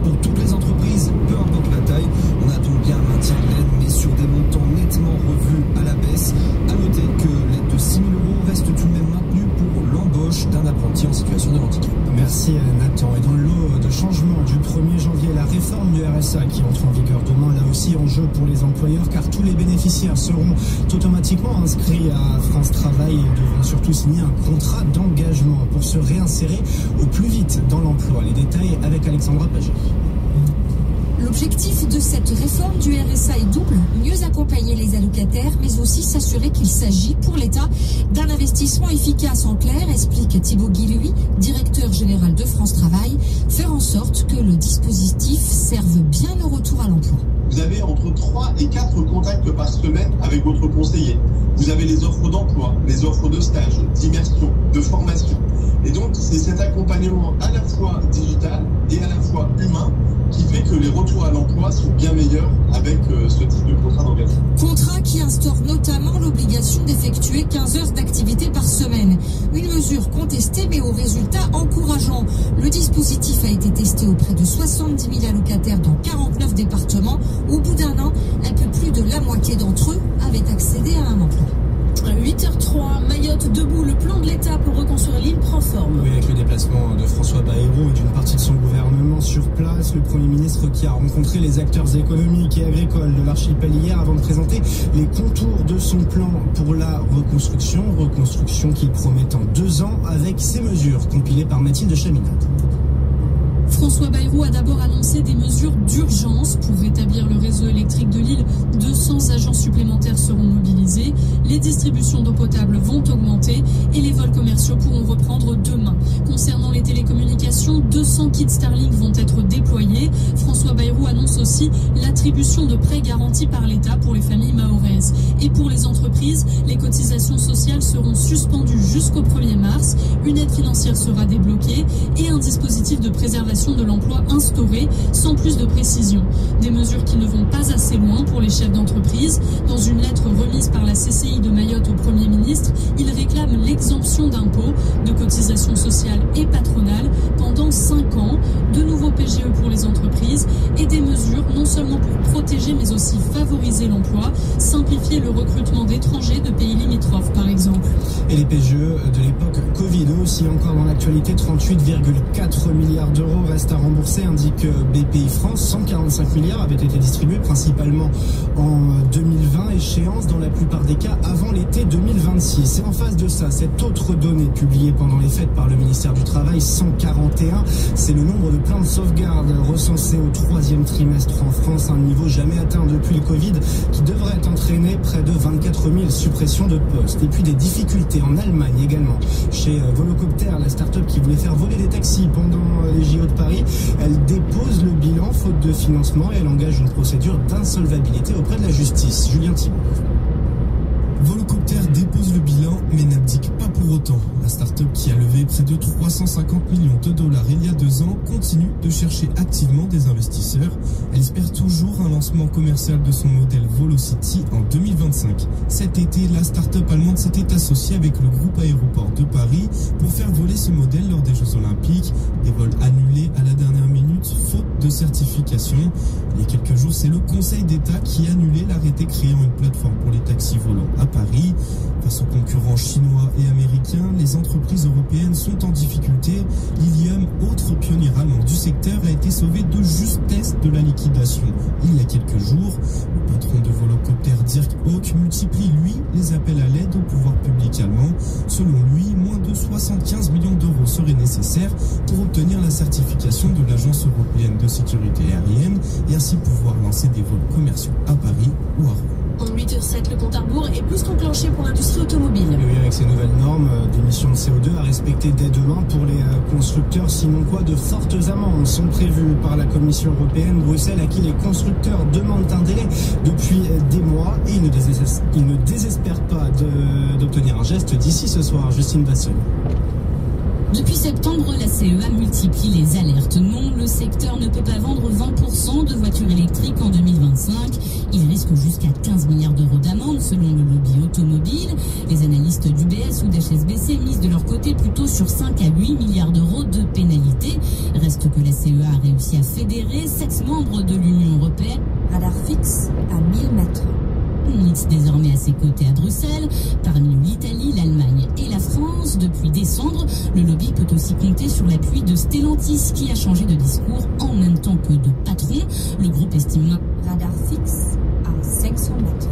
pour toutes les entreprises, peu importe la taille. On a donc bien un maintien de l'aide, mais sur des montants nettement revus à la baisse. À noter que l'aide de 6 000 € reste tout de même maintenue pour l'embauche d'un apprenti en situation de handicap. Merci Nathan. Et dans le lot de changement du 1er janvier, la réforme du RSA qui entre en vigueur demain, là aussi en jeu pour les employeurs, car tous les bénéficiaires seront automatiquement inscrits à France Travail et devront surtout signer un contrat d'engagement pour se réinsérer au plus vite dans l'emploi. Les détails avec Alexandra Paget. L'objectif de cette réforme du RSA est double, mieux accompagner les allocataires, mais aussi s'assurer qu'il s'agit pour l'État d'un investissement efficace. En clair, explique Thibaut Guilhuy, directeur général de France Travail, faire en sorte que le dispositif serve bien au retour à l'emploi. Vous avez entre 3 et 4 contacts par semaine avec votre conseiller. Vous avez les offres d'emploi, les offres de stage, d'immersion, de formation. Et donc, c'est cet accompagnement à la fois digital et à la fois humain qui fait que les retours à l'emploi sont bien meilleurs avec ce type de contrat d'engagement. Contrat qui instaure notamment l'obligation d'effectuer 15 heures d'activité par semaine. Une mesure contestée mais au résultat encourageant. Le dispositif a été testé auprès de 70 000 allocataires dans 49 départements. Au bout d'un an, un peu plus de la moitié d'entre eux avaient accédé à un emploi. 8h03, Mayotte debout, le plan de l'État pour reconstruire l'île prend forme. Oui, avec le déplacement de François Bayrou et d'une partie de son gouvernement sur place, le Premier ministre qui a rencontré les acteurs économiques et agricoles de l'archipel hier avant de présenter les contours de son plan pour la reconstruction qu'il promet en 2 ans avec ces mesures compilées par Mathilde Chaminade. François Bayrou a d'abord annoncé des mesures d'urgence pour rétablir le réseau électrique de l'île. 200 agents supplémentaires seront mobilisés, les distributions d'eau potable vont augmenter et les vols commerciaux pourront reprendre demain. Concernant les télécommunications, 200 kits Starlink vont être déployés. François Bayrou annonce aussi l'attribution de prêts garantis par l'État pour les familles mahoraises. Et pour les entreprises, les cotisations sociales seront suspendues jusqu'au 1er mars. Une aide financière sera débloquée et un dispositif de préservation de l'emploi instauré, sans plus de précision. Des mesures qui ne vont pas assez loin pour les chefs d'entreprise. Dans une lettre remise par la CCI de Mayotte au Premier ministre, ils réclament l'exemption d'impôts, de cotisations sociales et patronales pendant 5 ans, de nouveaux PGE pour les entreprises et des mesures non seulement pour protéger mais aussi favoriser l'emploi, simplifier le recrutement d'étrangers de pays limitrophes par exemple. Et les PGE de l'époque Covid aussi encore dans l'actualité, 38,4 milliards d'euros restent à rembourser, indique BPI France. 145 milliards avaient été distribués principalement en 2020, échéance dans la plupart des cas avant l'été 2026. Et en face de ça, cette autre donnée publiée pendant les fêtes par le ministère du Travail, 141, c'est le nombre de plans de sauvegarde recensés au 3e trimestre en France, un niveau jamais atteint depuis le Covid qui devrait entraîner près de 24 000 suppressions de postes. Et puis des difficultés en Allemagne également. Chez Volocopter, la start-up qui voulait faire voler des taxis pendant les JO de Paris, elle dépose le bilan faute de financement et elle engage une procédure d'insolvabilité auprès de la justice. Julien Thibault. Volocopter dépose le bilan mais n'abdique pas pour autant. La start-up qui a levé près de 350 millions de dollars il y a 2 ans continue de chercher activement des investisseurs. Elle espère toujours un lancement commercial de son modèle Volocity en 2025. Cet été, la start-up allemande s'était associée avec le groupe aéroport de Paris pour faire voler ce modèle lors des Jeux Olympiques. Des vols annulés à la dernière minute faute de certification. Il y a quelques jours, c'est le Conseil d'État qui a annulé l'arrêté créant une plateforme pour les taxis volants à Paris. Face aux concurrents chinois et américains, les entreprises européennes sont en difficulté. Lilium, autre pionnier allemand du secteur, a été sauvé de justesse de la liquidation il y a quelques jours. Le patron de Volocopter, Dirk Hawk, multiplie lui les appels à l'aide au pouvoir public allemand. Selon lui, moins de 75 millions d'euros seraient nécessaires pour obtenir la certification de l'Agence européenne de sécurité aérienne et ainsi pouvoir lancer des vols commerciaux à Paris ou à Rome. En 8h07, le compte à rebours est plus qu'enclenché pour l'industrie automobile. Et oui, avec ces nouvelles normes d'émissions de CO2 à respecter dès demain pour les constructeurs, sinon quoi, de fortes amendes sont prévues par la Commission européenne. Bruxelles, à qui les constructeurs demandent un délai depuis des mois, et ils ne désespèrent pas d'obtenir un geste d'ici ce soir. Justine Bassel. Depuis septembre, la CEA multiplie les alertes. Non, le secteur ne peut pas vendre 20% de voitures électriques en 2025. Il risque jusqu'à 15 milliards d'euros d'amende selon le lobby automobile. Les analystes d'UBS ou d'HSBC misent de leur côté plutôt sur 5 à 8 milliards d'euros de pénalités. Reste que la CEA a réussi à fédérer 7 membres de l'Union européenne. Radar fixe à 1000 mètres. Mixe désormais à ses côtés à Bruxelles, parmi l'Italie, l'Allemagne et la France. Depuis décembre, le lobby peut aussi compter sur l'appui de Stellantis qui a changé de discours en même temps que de patron. Le groupe estime radar fixe à 500 mètres.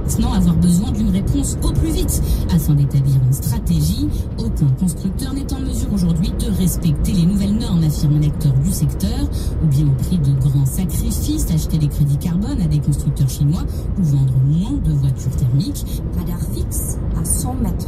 Maintenant avoir besoin d'une réponse au plus vite afin d'établir une stratégie. Aucun constructeur n'est en mesure aujourd'hui de respecter les nouvelles normes, affirme un acteur du secteur, ou bien au prix de grands sacrifices, acheter des crédits carbone à des constructeurs chinois ou vendre moins de voitures thermiques. Radar fixe à 100 mètres.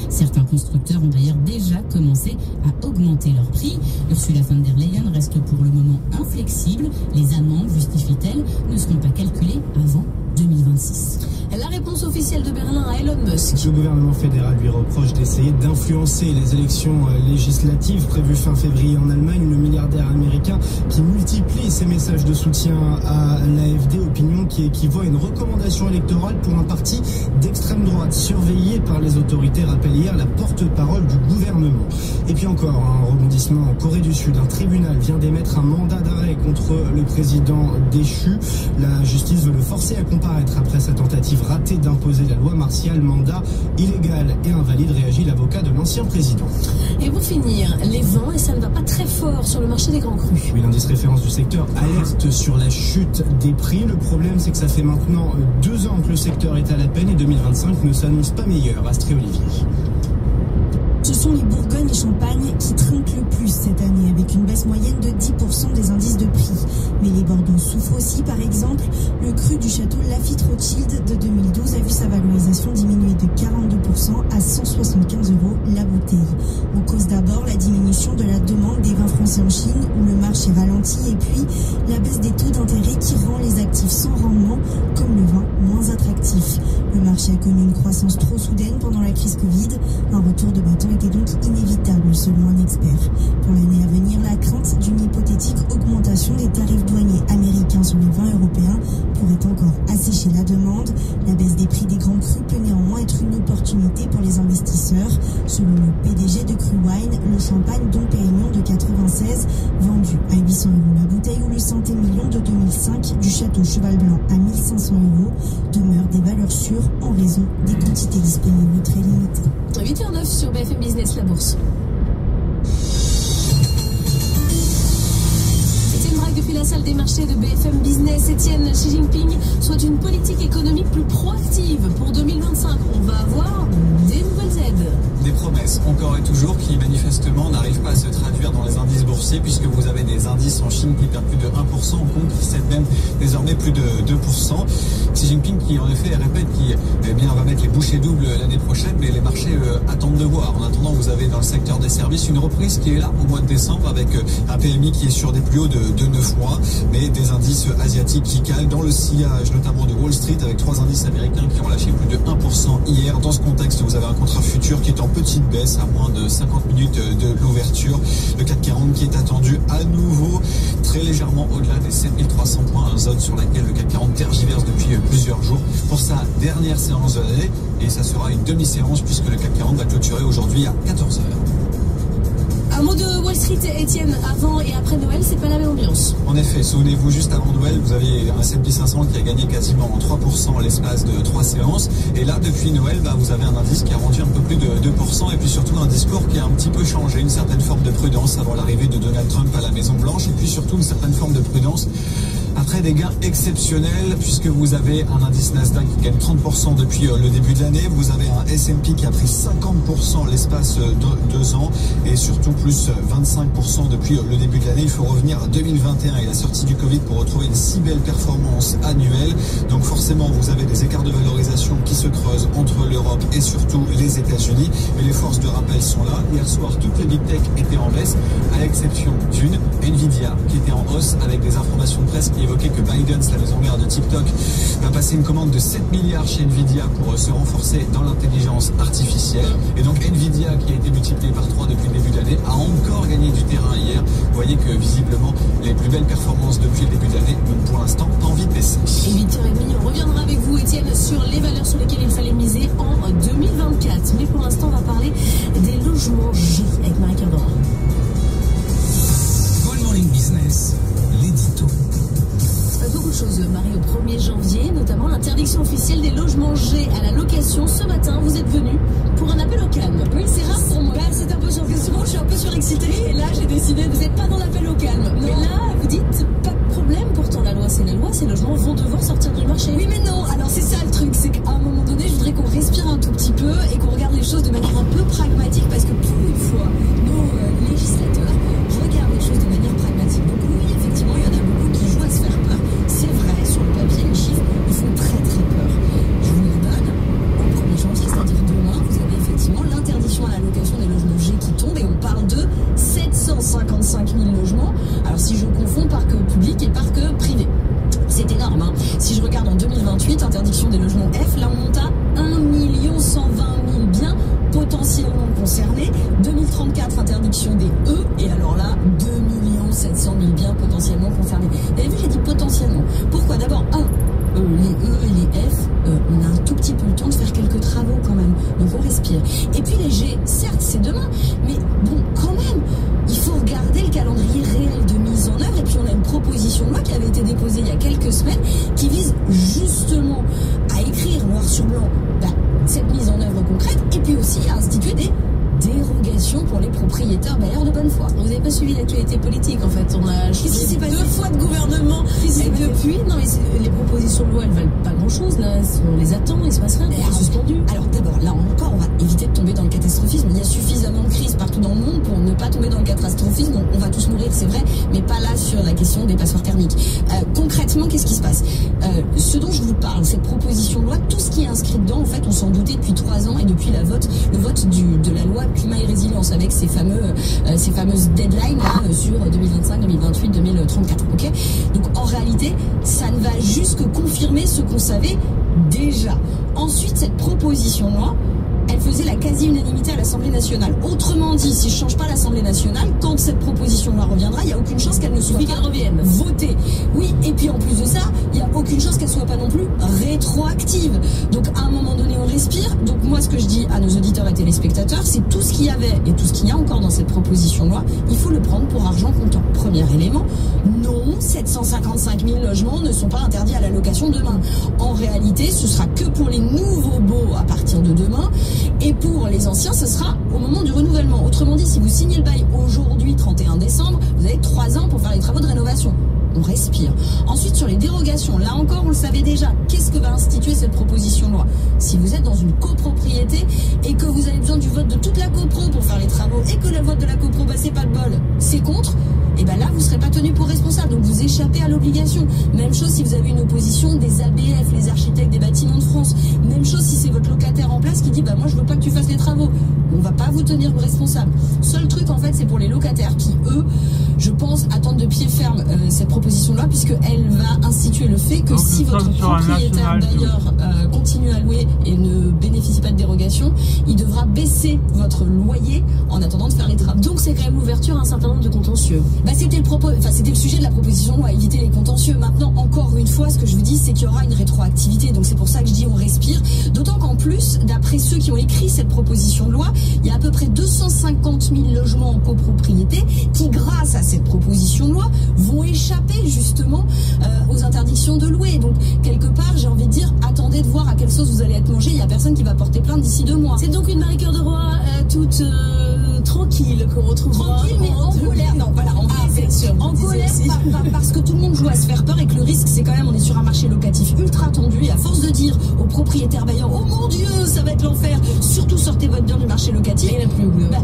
Certains constructeurs ont d'ailleurs déjà commencé à augmenter leur prix. Ursula von der Leyen reste pour le moment inflexible. Les amendes, justifie-t-elle, ne seront pas calculées avant 2026. La réponse officielle de Berlin à Elon Musk. Le gouvernement fédéral lui reproche d'essayer d'influencer les élections législatives prévues fin février en Allemagne. Le milliardaire américain qui multiplie ses messages de soutien à l'AfD, opinion qui équivaut à une recommandation électorale pour un parti d'extrême droite surveillé par les autorités, rappelle hier la porte-parole du gouvernement. Et puis encore un rebondissement en Corée du Sud. Un tribunal vient d'émettre un mandat d'arrêt contre le président déchu. La justice veut le forcer à comparaître après sa tentative ratée d'imposer la loi martiale. Mandat illégal et invalide, réagit l'avocat de l'ancien président. Et pour finir, les vents, et ça ne va pas très fort sur le marché des grands crus. Oui, l'indice référence du secteur alerte sur la chute des prix. Le problème, c'est que ça fait maintenant 2 ans que le secteur est à la peine et 2025 ne s'annonce pas meilleur. Astrid Olivier. Ce sont les Bourgogne et Champagne qui trinquent le plus cette année, avec une baisse moyenne de 10% des indices de prix. Mais les Bordeaux souffrent aussi. Par exemple, le cru du château Lafite Rothschild de 2012 a vu sa valorisation diminuer de 42% à 175 € la bouteille. En cause d'abord la diminution de la demande des vins français en Chine, où le marché ralentit, et puis la baisse des taux d'intérêt qui rend les actifs sans rendement, comme le vin, moins attractifs. Le marché a connu une croissance trop soudaine pendant la crise Covid. Un retour de bâton était donc inévitable selon un expert. Pour l'année à venir, la crainte d'une hypothétique augmentation des tarifs douaniers américains sur les vins européens pourrait encore assécher la demande. La baisse des prix des grands crus peut néanmoins être une opportunité pour les investisseurs. Selon le PDG de Crewine, le champagne Dom Pérignon de 96, vendu à 800 € la bouteille, ou le Saint-Émilion de 2005 du château Cheval Blanc à 1500 €, demeurent des valeurs sûres en raison des quantités disponibles très limitées. 8h09 sur BFM Business, la bourse. Étienne Braque depuis la salle des marchés de BFM Business. Étienne, Xi Jinping souhaite une politique économique plus proactive pour 2025. On va avoir des nouvelles aides. Des promesses, encore et toujours, qui manifestement n'arrivent pas à se traduire dans les indices boursiers, puisque vous avez des indices en Chine qui perdent plus de 1%, Hong Kong qui cède même désormais plus de 2%. Xi Jinping qui en effet répète qu'il va mettre les bouchées doubles l'année prochaine, mais les marchés attendent de voir. En attendant, vous avez dans le secteur des services une reprise qui est là au mois de décembre, avec un PMI qui est sur des plus hauts de 9 mois, mais des indices asiatiques qui calent dans le sillage, notamment de Wall Street, avec 3 indices américains qui ont lâché plus de 1% hier. Dans ce contexte, vous avez un contrat futur qui est en petite baisse à moins de 50 minutes de l'ouverture. Le CAC 40 qui est attendu à nouveau très légèrement au-delà des 7300 points, une zone sur laquelle le CAC 40 tergiverse depuis plusieurs jours pour sa dernière séance de l'année, et ça sera une demi-séance puisque le CAC 40 va clôturer aujourd'hui à 14h. Un mot de Wall Street, Étienne, avant et après Noël, c'est pas la même ambiance. En effet, souvenez-vous, juste avant Noël, vous aviez un S&P 500 qui a gagné quasiment 3% en l'espace de 3 séances. Et là, depuis Noël, vous avez un indice qui a rendu un peu plus de 2%, et puis surtout un discours qui a un petit peu changé, une certaine forme de prudence avant l'arrivée de Donald Trump à la Maison Blanche, et puis surtout une certaine forme de prudence après des gains exceptionnels, puisque vous avez un indice Nasdaq qui gagne 30% depuis le début de l'année, vous avez un S&P qui a pris 50% l'espace de 2 ans, et surtout plus 25% depuis le début de l'année. Il faut revenir à 2021 et la sortie du Covid pour retrouver une si belle performance annuelle. Donc forcément, vous avez des écarts de valorisation qui se creusent entre l'Europe et surtout les États-Unis. Mais les forces de rappel sont là. Hier soir, toutes les big tech étaient en baisse, à l'exception d'une, Nvidia, qui était en hausse avec des informations de presse qui évoquaient que ByteDance, la maison mère de TikTok, va passer une commande de 7 milliards chez Nvidia pour se renforcer dans l'intelligence artificielle. Et donc Nvidia, qui a été multiplié par 3 depuis le début de l'année, a encore gagné du terrain hier. Vous voyez que visiblement, les plus belles performances depuis le début de l'année n'ont pour l'instant pas envie de baisser. Et 8h30, on reviendra avec vous, Étienne, sur les valeurs sur lesquelles il fallait miser en 2024. Mais pour l'instant, on va parler des logements G avec Marie-Claire Dorin. Good Morning Business, l'édito. Beaucoup de choses, Marie, au 1er janvier, notamment l'interdiction officielle des logements G à la location. Ce matin, vous êtes venu pour un appel au calme. Oui, c'est rare pour moi. Bah, c'est un peu sûr, parce que souvent je suis un peu surexcitée. Et là, j'ai décidé, vous n'êtes pas dans l'appel au calme. Non. Mais là, vous dites, pas de problème, pourtant la loi, c'est la loi, ces logements vont devoir sortir du marché. Oui, mais non, alors c'est ça le truc, c'est qu'à un moment donné, je voudrais qu'on respire un tout petit peu et qu'on regarde les choses de manière un peu pragmatique, parce que pour une fois, nos législateurs regardent les choses de manière pragmatique. Donc oui, effectivement, il y en a beaucoup qui jouent à se faire peur. C'est vrai, sur le papier, les chiffres, ils font très très peur. Je vous les donne. Au 1er janvier, c'est-à-dire demain, vous avez effectivement l'interdiction à la location des logements G qui tombe, et on parle de 755 000 logements. Alors si je confonds parc public et parc privé, c'est énorme, hein. Si je regarde en 2028, interdiction des logements F, là on monte à 1 120 000 biens potentiellement concernés. 2034, interdiction des E, et alors là, 2 700 000 biens potentiellement concernés. Vous avez vu, j'ai dit potentiellement. Pourquoi? D'abord, les E et les F, on a un tout petit peu le temps de faire quelques travaux quand même. Donc on respire. Et puis les G, certes, c'est demain, mais bon, quand même, il faut regarder le calendrier réel de mise en œuvre. Et puis on a une proposition de loi qui avait été déposée il y a quelques semaines qui vise justement à écrire noir sur blanc cette mise en œuvre concrète, et puis aussi à instituer des dérogation pour les propriétaires bailleurs de bonne foi. Vous n'avez pas suivi l'actualité politique, en fait. On a changé 2 fois de gouvernement. Et depuis, non, mais les propositions de loi, elles valent pas grand-chose, là. On les attend, il se passe rien. Elles sont suspendues. Alors d'abord, là encore, on va éviter de tomber dans le catastrophisme. Il y a suffisamment de crises partout dans le monde pour ne pas tomber dans le catastrophisme. On va tous mourir, c'est vrai, mais pas là sur la question des passoires thermiques. Concrètement, qu'est-ce qui se passe? Ce dont je vous parle, cette proposition de loi, tout ce qui est inscrit dedans, en fait, on s'en doutait depuis 3 ans, et depuis le vote de la loi climat et résilience, avec ces fameuses deadlines là, sur 2025, 2028, 2034. Ok. Donc en réalité, ça ne va juste que confirmer ce qu'on savait déjà. Ensuite, cette proposition de loi, elle faisait la quasi-unanimité à l'Assemblée nationale. Autrement dit, si je ne change pas l'Assemblée nationale, quand cette proposition de loi reviendra, il n'y a aucune chance qu'elle ne soit pas votée. Oui, et puis en plus de ça, il n'y a aucune chance qu'elle ne soit pas non plus rétroactive. Donc à un moment donné, on respire. Donc moi, ce que je dis à nos auditeurs et téléspectateurs, c'est tout ce qu'il y avait et tout ce qu'il y a encore dans cette proposition de loi, il faut le prendre pour argent comptant. Premier élément, non, 755 000 logements ne sont pas interdits à la location demain. En réalité, ce sera que pour les nouveaux baux à partir de demain. Et pour les anciens, ce sera au moment du renouvellement. Autrement dit, si vous signez le bail aujourd'hui, 31 décembre, vous avez 3 ans pour faire les travaux de rénovation. On respire. Ensuite, sur les dérogations, là encore, on le savait déjà. Qu'est-ce que va instituer cette proposition de loi? Si vous êtes dans une copropriété et que vous avez besoin du vote de toute la copro pour faire les travaux, et que le vote de la copro, c'est pas le bol, c'est contre, et ben là, vous serez pas tenu pour responsable. Donc vous échappez à l'obligation. Même chose si vous avez une opposition des ABF, les architectes des bâtiments de France. Même chose si c'est votre locataire en place qui dit, moi je veux pas que tu fasses les travaux. On va pas vous tenir responsable. Seul truc, en fait, c'est pour les locataires qui, eux, je pense, attendent de pied ferme cette proposition de loi, puisqu'elle va instituer le fait que donc, si votre propriétaire bailleur continue à louer et ne bénéficie pas de dérogation, il devra baisser votre loyer en attendant de faire les travaux. Donc c'est quand même l'ouverture à un certain nombre de contentieux. C'était le sujet de la proposition de loi, éviter les contentieux. Maintenant, encore une fois, ce que je vous dis, c'est qu'il y aura une rétroactivité. Donc c'est pour ça que je dis on respire. D'autant qu'en plus, d'après ceux qui ont écrit cette proposition de loi, il y a à peu près 250 000 logements en copropriété qui, grâce à cette proposition de loi, vont échapper justement aux interdictions de louer. Donc quelque part, j'ai envie de dire, attendez de voir à quelle sauce vous allez être mangé. Il n'y a personne qui va porter plainte d'ici 2 mois. C'est donc une Marie-Claire Dorin toute tranquille qu'on retrouvera. Tranquille mais en colère. Non, voilà, en colère parce que tout le monde joue à se faire peur et que le risque c'est quand même on est sur un marché locatif ultra tendu et à force de dire aux propriétaires bailleurs oh mon Dieu ça va être l'enfer, surtout sortez votre bien du marché locatif,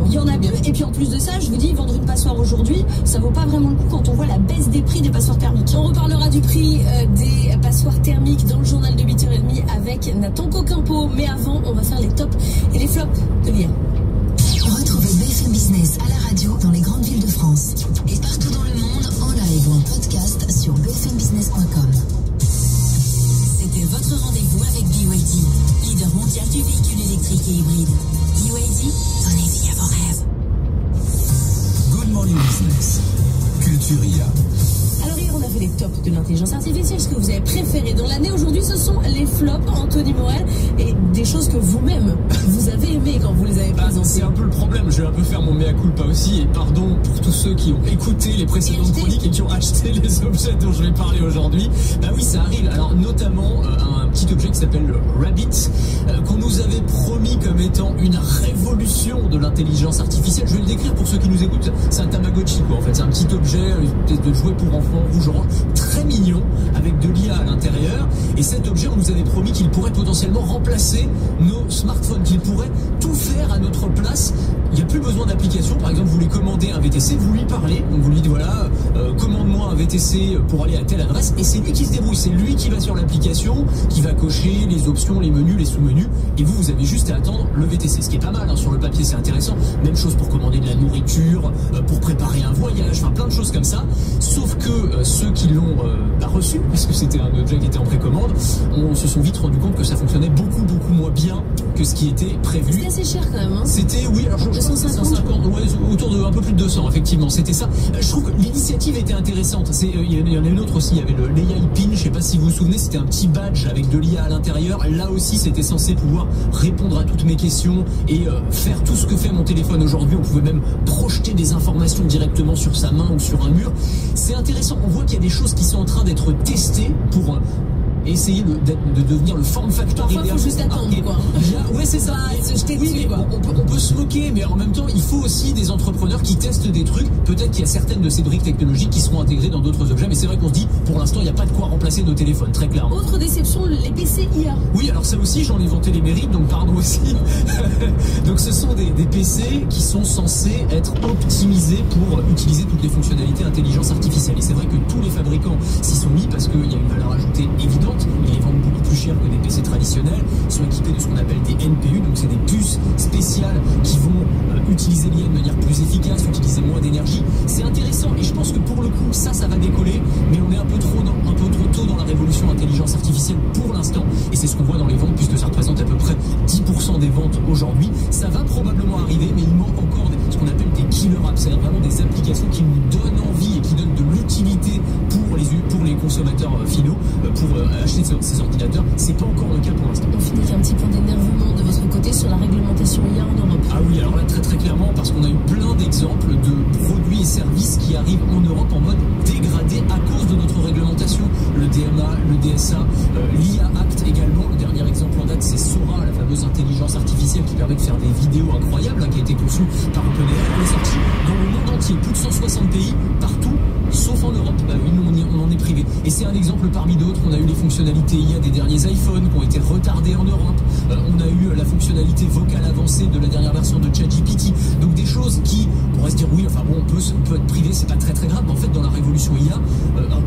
il y en a plus et puis en plus de ça je vous dis vendre une passoire aujourd'hui ça vaut pas vraiment le coup quand on voit la baisse des prix des passoires thermiques. On reparlera du prix des passoires thermiques dans le journal de 8h30 avec Nathan Coquimpo, mais avant on va faire les tops et les flops de l'IA. Retrouvez BFM Business à la radio dans les grandes villes de France et partout dans le monde en live ou en podcast sur bfmbusiness.com. C'était votre rendez-vous avec BYD, leader mondial du véhicule électrique et hybride. BYD, donnez vie à vos rêves. Good Morning Business, Culture IA. Alors hier on a fait les tops de l'intelligence artificielle, ce que vous avez préféré dans l'année. Aujourd'hui ce sont les flops, Anthony Morel, et des choses que vous-même vous avez aimées quand vous les avez présentées. C'est un peu le problème, je vais un peu faire mon mea culpa aussi, et pardon pour tous ceux qui ont écouté les précédentes chroniques et qui ont acheté les objets dont je vais parler aujourd'hui. Bah oui, ça arrive, alors notamment un petit objet qui s'appelle le Rabbit, qu'on nous avait promis comme étant une révolution de l'intelligence artificielle. Je vais le décrire pour ceux qui nous écoutent, c'est un Tamagotchi quoi en fait, c'est un petit objet de jouet pour enfants rouge-orange, très mignon, avec de l'IA à l'intérieur, et cet objet on nous avait promis qu'il pourrait potentiellement remplacer nos smartphones, qu'il pourrait tout faire à notre place. Il n'y a plus besoin d'application, par exemple vous voulez commander un VTC, vous lui parlez, donc vous lui dites voilà, commande-moi un VTC pour aller à telle adresse, et c'est lui qui se débrouille, c'est lui qui va sur l'application, qui va cocher les options, les menus, les sous-menus, et vous avez juste à attendre le VTC, ce qui est pas mal, hein, sur le papier c'est intéressant, même chose pour commander de la nourriture, pour préparer un voyage, enfin plein de choses comme ça, sauf que ceux qui l'ont reçu, parce que c'était un objet qui était en précommande, on se sont vite rendu compte que ça fonctionnait beaucoup moins bien que ce qui était prévu. C'était assez cher quand même, hein. C'était, oui, alors je 150, ouais, autour de un peu plus de 200, effectivement, c'était ça. Je trouve que l'initiative était intéressante. Il y en a une autre aussi, il y avait le l'AI Pin, je sais pas si vous vous souvenez, c'était un petit badge avec de l'IA à l'intérieur. Là aussi, c'était censé pouvoir répondre à toutes mes questions et faire tout ce que fait mon téléphone aujourd'hui. On pouvait même projeter des informations directement sur sa main ou sur un mur. C'est intéressant, on voit qu'il y a des choses qui sont en train d'être testées pour essayer de devenir le form factor idéal. Parfois, faut juste attendre, quoi. Ouais, c'est ça. On peut se moquer, mais en même temps, il faut aussi des entrepreneurs qui testent des trucs. Peut-être qu'il y a certaines de ces briques technologiques qui seront intégrées dans d'autres objets, mais c'est vrai qu'on se dit, pour l'instant, il n'y a pas de quoi remplacer nos téléphones, très clairement. Autre déception, les PC IA. Oui, alors ça aussi, j'en ai vanté les mérites, donc pardon aussi. Donc ce sont des PC qui sont censés être optimisés pour utiliser toutes les fonctionnalités intelligence artificielle. Et c'est vrai que tous les fabricants s'y sont mis parce qu'il y a une valeur ajoutée évidente. Ils les vendent beaucoup plus cher que des PC traditionnels. Ils sont équipés de ce qu'on appelle des NPU, donc c'est des puces spéciales qui vont utiliser l'IA de manière plus efficace, utiliser moins d'énergie. C'est intéressant et je pense que pour le coup, ça va décoller, mais on est un peu trop tôt dans la révolution intelligence artificielle pour l'instant. Et c'est ce qu'on voit dans les ventes, puisque ça représente à peu près 10% des ventes aujourd'hui. Ça va probablement arriver, mais il manque encore ce qu'on appelle des killer apps, c'est-à-dire vraiment des applications qui nous donnent envie et qui donnent de l'utilité pour les consommateurs finaux, pour acheter ces ordinateurs. C'est pas encore le cas pour l'instant. On finit avec un petit point d'énervement de votre côté sur la réglementation IA en Europe. Ah oui, alors là très clairement, parce qu'on a eu plein d'exemples de produits et services qui arrivent en Europe en mode dégradé à cause de notre réglementation. Le DMA, le DSA, l'IA Act également. Le dernier exemple en date, c'est Sora, la fameuse intelligence artificielle qui permet de faire des vidéos incroyables, qui a été conçue par OpenAI. Elle est sortie dans le monde entier, plus de 160 pays, partout, sauf en Europe. Bah oui, nous on en est privé. Et c'est un exemple parmi d'autres. On a eu les fonctionnalités IA des derniers iPhones qui ont été retardées en Europe. On a eu la fonctionnalité vocale avancée de la dernière version de ChatGPT. Donc des choses qui, on pourrait se dire oui, enfin bon, on peut être privé, c'est pas très grave, mais en fait dans la révolution IA,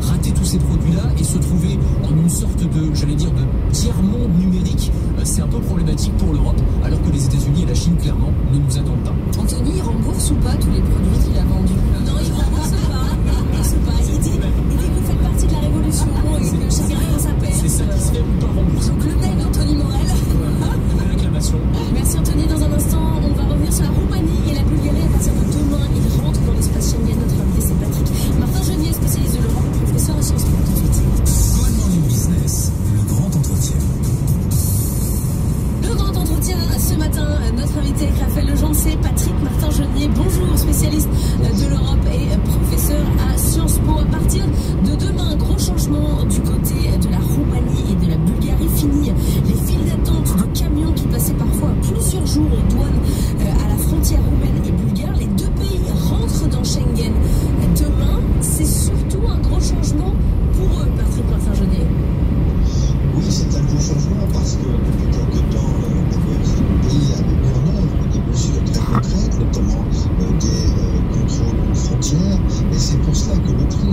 rater tous ces produits-là et se trouver en une sorte de, j'allais dire, de tiers-monde numérique, c'est un peu problématique pour l'Europe, alors que les États-Unis et la Chine, clairement, ne nous attendent pas. Anthony, il rembourse ou pas tous les produits qu'il a vendus? Non, il rembourse pas. Il dit que vous faites partie de la révolution et que chacun sa paix. C'est ça qui se fait ou pas rembourser. Donc le mail d'Anthony Morel. Réclamation. Merci Anthony. Dans un instant, on va revenir sur la Roumanie et la Bulgarie. À partir de demain, ils rentrent dans l'espace Schengen. Notre invité, c'est Patrick Martin Genier, spécialiste de l'Europe, professeur à Sciences Po. Tout de suite. Good Morning Business, le grand entretien. Le grand entretien ce matin, notre invité avec Raphaël Legendre, c'est Patrick Martin Genier. Bonjour, spécialiste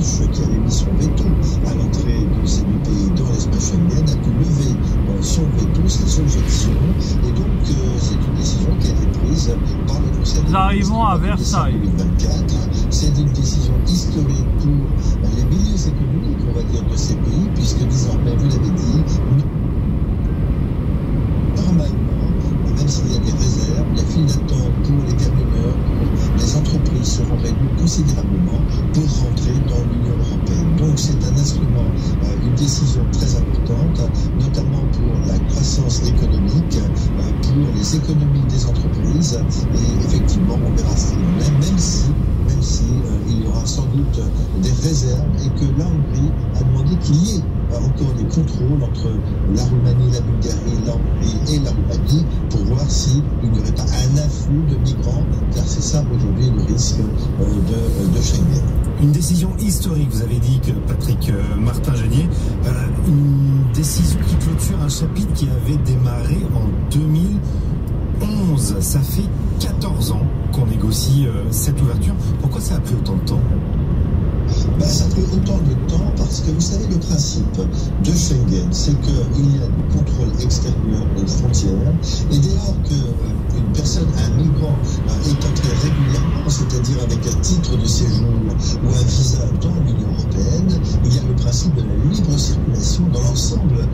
Autriche, qui avait mis son veto à l'entrée de ces deux pays dans l'espace Schengen, a pu lever son veto, ses objections, et donc c'est une décision qui a été prise par le Conseil. Nous arrivons à Versailles. 2024. C'est une décision historique pour les milieux économiques, on va dire, de ces pays, puisque désormais, vous l'avez dit, normalement, même s'il y a des réserves, les files d'attente pour les camionneurs, pour les entreprises seront réduites considérablement pour rentrer dans l'Union européenne. Donc c'est un instrument, une décision très importante, notamment pour la croissance économique, pour les économies des entreprises. Et effectivement, on verra ce qu'il en est, même si il y aura sans doute des réserves et que la Hongrie a demandé qu'il y ait encore des contrôles entre la Roumanie, la Bulgarie, la Hongrie et la Roumanie pour voir s'il n'y aurait pas un afflux de migrants, car c'est ça aujourd'hui le risque de Schengen. Une décision historique, vous avez dit que Patrick Martin-Genier, une décision qui clôture un chapitre qui avait démarré en 2011. Ça fait 14 ans qu'on négocie cette ouverture. Pourquoi ça a pris autant de temps ? Ça a pris autant de temps parce que vous savez, le principe de Schengen, c'est qu'il y a du contrôle extérieur aux frontières, et dès lors qu'une personne, un migrant, est entré régulièrement, c'est-à-dire avec un titre de séjour ou un visa dans l'Union européenne, il y a le principe de la libre circulation dans l'ensemble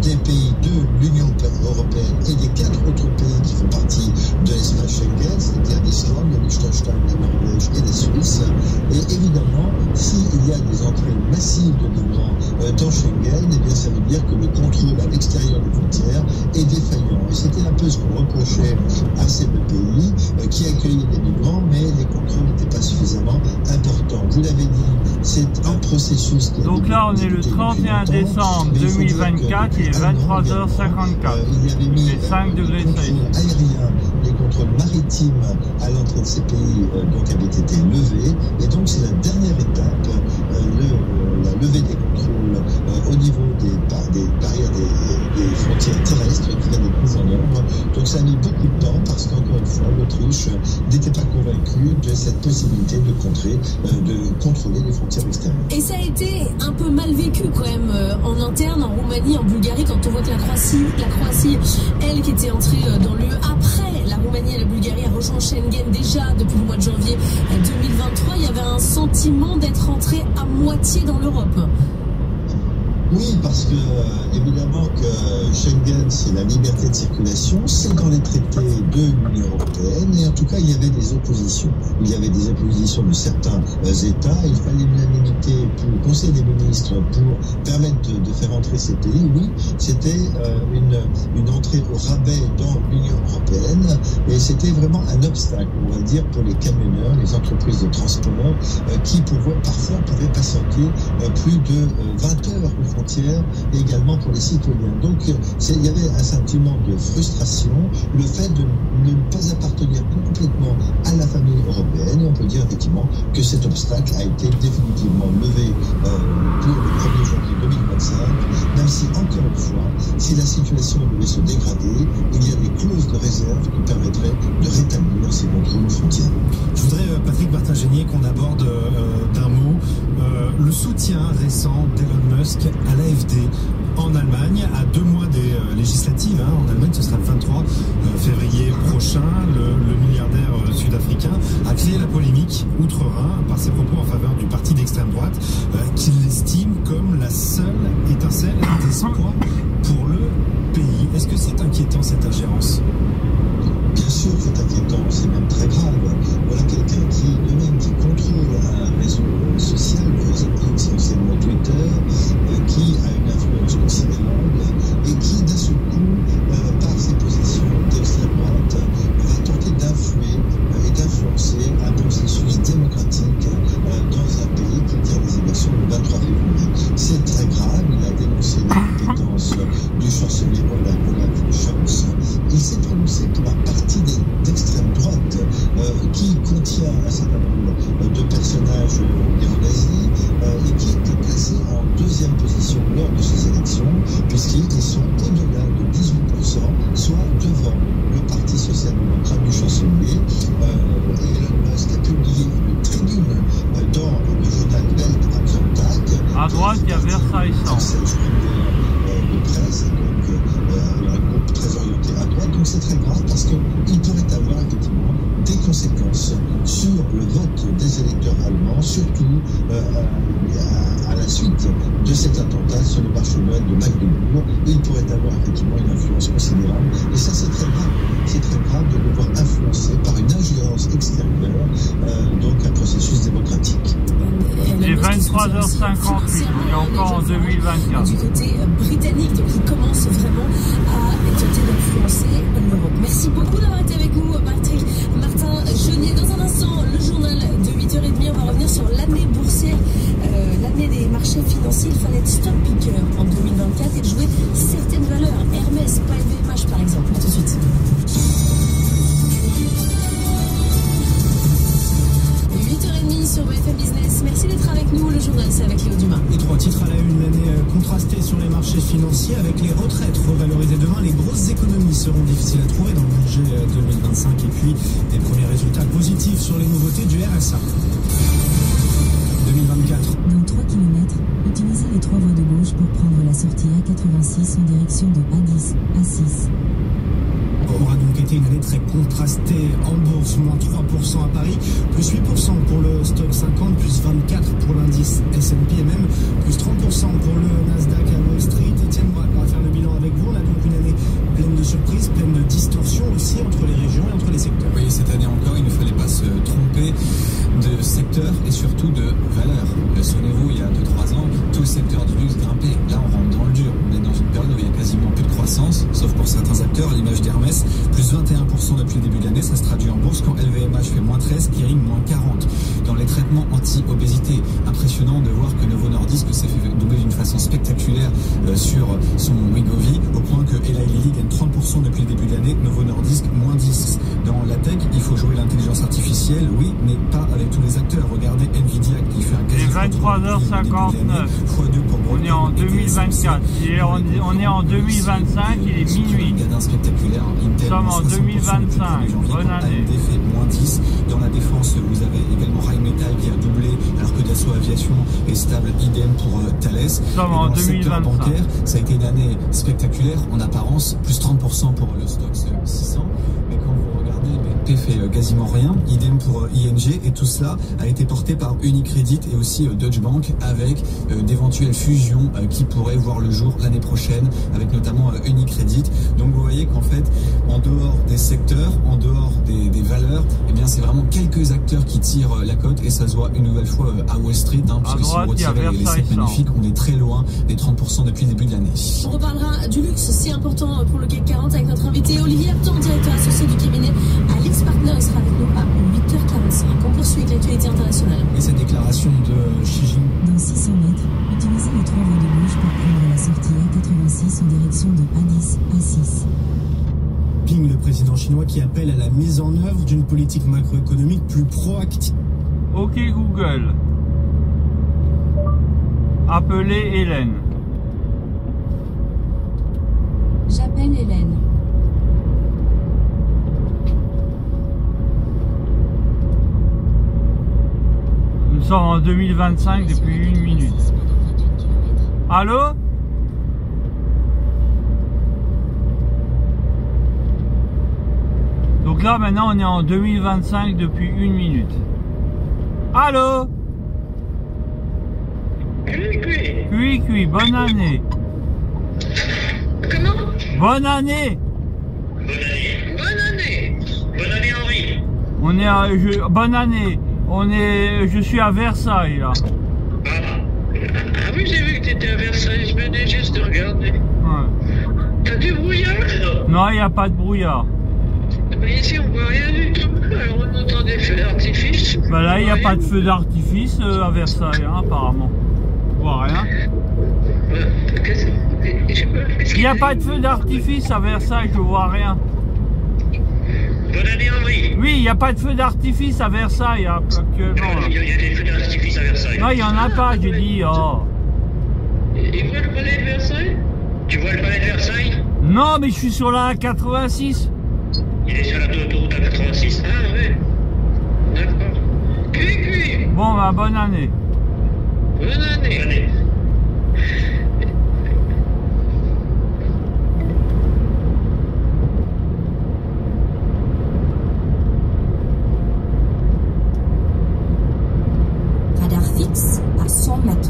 des pays de l'Union européenne et des 4 autres pays qui font partie de l'espace Schengen, c'est-à-dire l'Islande, le Liechtenstein, la Norvège et la Suisse. Et évidemment, s'il y a des entrées massives de migrants dans Schengen, eh bien ça veut dire que le contrôle à l'extérieur des frontières est défaillant. Et c'était un peu ce qu'on reprochait à ces deux pays qui accueillaient des migrants, mais les contrôles n'étaient pas suffisamment importants. Vous l'avez dit, c'est un processus qui a donc là, on est le 31 décembre 2024, il est 23h54. Il y avait mis les 5 degrés Celsius. Les contrôles maritimes à l'entrée de ces pays donc avaient été levés, et donc c'est la dernière étape, la levée des contrôles au niveau des barrières des frontières terrestres qui vient d'être mise en œuvre. Donc ça a mis beaucoup de temps parce qu'encore une fois, l'Autriche n'était pas convaincue de cette possibilité de contrôler les frontières extérieures. Et ça a été un peu mal vécu quand même en interne, en Roumanie, en Bulgarie, quand on voit que la Croatie, elle qui était entrée dans l'UE après la Roumanie et la Bulgarie, a rejoint Schengen déjà depuis le mois de janvier 2023, il y avait un sentiment d'être entré à moitié dans l'Europe. Oui, parce que évidemment que Schengen, c'est la liberté de circulation, c'est dans les traités de l'Union européenne, et en tout cas, il y avait des oppositions. Il y avait des oppositions de certains États. Il fallait l'unanimité pour le Conseil des ministres pour permettre de faire entrer ces pays. Oui, c'était une entrée au rabais dans l'Union européenne, et c'était vraiment un obstacle, on va dire, pour les camionneurs, les entreprises de transport, qui parfois pouvaient patienter plus de 20 heures aux frontières, et également pour les citoyens. Donc il y avait un sentiment de frustration, le fait de ne pas appartenir complètement à la famille européenne, et on peut dire effectivement que cet obstacle a été définitivement levé pour le 1er janvier 2025, même si encore une fois, si la situation devait se dégrader, il y a des clauses de réserve qui permettraient de rétablir ces contrôles aux frontières. Je voudrais, Patrick Martin-Genier, qu'on aborde d'un mot le soutien récent d'Elon Musk à l'AfD en Allemagne, à 2 mois des législatives. En Allemagne, ce sera le 23 février prochain. Le milliardaire sud-africain a créé la polémique outre-Rhin par ses propos en faveur du parti d'extrême droite qu'il estime comme la seule étincelle d'espoir pour le pays. Est-ce que c'est inquiétant, cette ingérence ? Bien sûr, c'est inquiétant, c'est même très grave. Voilà quelqu'un qui contrôle un réseau social, le réseau X, anciennement Twitter, qui a une influence considérable et qui, d'un seul coup, par ses positions d'extrême droite, va tenter d'influer et d'influencer un processus démocratique dans un pays qui tient les élections le 23 février. C'est très grave. Il a dénoncé les compétences du chancelier Olaf Scholz. Il s'est prononcé pour un parti d'extrême droite qui contient un certain nombre de personnages néo-nazis et qui était placé en 2e position lors de ces élections, puisqu'ils sont au-delà de 18%, soit devant le Parti social-démocrate du chancelier. Elon Musk a publié une tribune dans le journal Welt am Sonntag ahissant. De presse, donc un groupe très orienté à droite. Donc c'est très grave parce qu'il pourrait avoir effectivement des conséquences sur le vote des électeurs allemands, surtout à la suite de cet attentat sur le parchemin de Magdebourg. Il pourrait avoir effectivement une influence considérable. Et ça, c'est très grave. C'est très grave de le voir influencé par une ingérence extérieure, donc un processus démocratique. Il est 23h58, on est encore en 2024. Du côté britannique, donc il commence vraiment à tenter d'influencer l'Europe. Merci beaucoup d'avoir été avec nous, Patrick Martin Jeunier. Dans un instant, le journal de 8h30, on va revenir sur l'année boursière, l'année des marchés financiers. Il fallait être stock picker en 2024 et de jouer certaines valeurs. Hermès, pas LVMH par exemple. A tout de suite. 8h30 sur BFM Business. Merci d'être avec nous. Le journal, c'est avec Léo Dumas. Et 3 titres à la une, l'année contrastée sur les marchés financiers avec les retraites revalorisées demain. Les grosses économies seront difficiles à trouver dans le budget 2025 et puis des premiers résultats positifs sur les nouveautés du RSA. 2024. Dans 3 km, utilisez les 3 voies de gauche pour prendre la sortie A86 en direction de A10, A6. Aura donc été une année très contrastée en bourse, moins 3% à Paris, plus 8% pour le stock 50, plus 24% pour l'indice S&P et même plus 30% pour le Nasdaq à Wall Street. Etienne Braque va faire le bilan avec vous. On a donc une année pleine de surprises, pleine de distorsions aussi entre les régions et entre les secteurs. Oui, cette année encore, il ne fallait pas se tromper de secteur et surtout de valeur. Souvenez-vous, il y a 2-3 ans, tout le secteur du luxe grimpait. Là, on rentre dans le dur. On est dans une période où il y a quasiment plus de croissance, sauf pour certains acteurs, à l'image d'Hermès, plus 21% depuis le début de l'année. Ça se traduit en bourse quand LVMH fait moins 13, Kering moins 40. Dans les traitements anti-obésité, impressionnant de voir que Novo Nordisk s'est fait doubler d'une façon spectaculaire sur son Wegovy, au point que Eli Lilly gagne 30% depuis le début de l'année, Novo Nordisk moins 10. Dans la tech, il faut jouer l'intelligence artificielle, oui, mais pas avec tous les acteurs. Regardez Nvidia qui fait un quasi 23h59. On est en 2024. On est en 2025, il est minuit. Nous sommes en 2025. Bonne année. Fait moins 10. Dans la défense, vous avez également Rheinmetall qui a doublé, alors que Dassault Aviation est stable, idem pour Thales. Nous sommes en 2025. Bancaire, ça a été une année spectaculaire en apparence, plus 30% pour le Stoxx 600. Mais quand vous regardez, BNP fait quasiment rien, idem pour ING, et tout cela a été porté par Unicredit et aussi Deutsche Bank, avec d'éventuelles fusions qui pourraient voir le jour l'année prochaine, avec notamment Unicredit. Donc vous voyez qu'en fait, en dehors des secteurs, en dehors des valeurs, eh bien c'est vraiment quelques acteurs qui tirent la cote, et ça se voit une nouvelle fois à Wall Street, puisque si vous retirez les 7 magnifiques, on est très loin des 30% depuis le début de l'année. On reparlera du luxe, si important pour le CAC 40, avec notre invité Olivier Apton, directeur associé du cabinet AlixPartners. Il sera avec nous à 8h45. On poursuit avec l'actualité internationale. Et cette déclaration de Xi Jinping. Dans 600 mètres, utilisez les 3 voies de gauche pour prendre la sortie A86 en direction de A10, A6. Ping, le président chinois qui appelle à la mise en œuvre d'une politique macroéconomique plus proactive. Ok Google. Appelez Hélène. J'appelle Hélène. Nous sommes en 2025 depuis 1 minute. Allô? Donc là maintenant on est en 2025 depuis 1 minute. Allô? Cui, bonne année. Comment? Bonne année. Bonne année Henri. On est à, bonne année. Je suis à Versailles là. Ah oui, j'ai vu que t'étais à Versailles, je venais juste de regarder. Ouais. T'as du brouillard? Non, il n'y a pas de brouillard. Mais ici on voit rien du tout. Alors on entend des feux d'artifice. Bah là, il n'y a pas de feu d'artifice à Versailles, hein, apparemment. On voit rien. Il n'y a pas de feu d'artifice à Versailles, je vois rien. Bonne année Henri. Oui, il n'y a pas de feu d'artifice à Versailles actuellement. Il y a des feux d'artifice à Versailles. Non, il n'y en a pas, j'ai dit. Oh. Et vois le palais de Versailles? Tu vois le palais de Versailles? Non, mais je suis sur la 86. Il est sur l'autoroute A86. Ah ouais. D'accord. Cui. Bon, bah bonne année. Bonne année. Radar fixe à 100 mètres.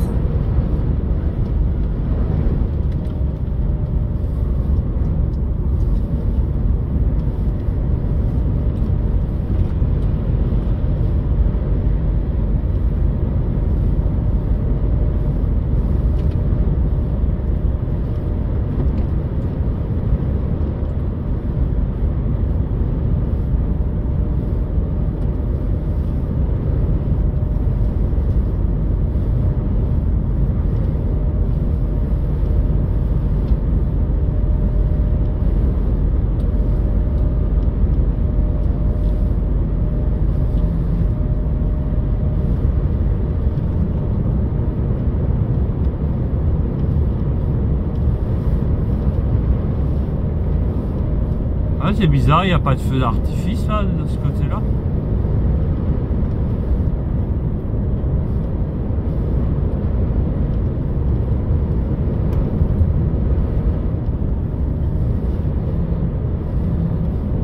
Ah, c'est bizarre, il n'y a pas de feu d'artifice là, de ce côté-là.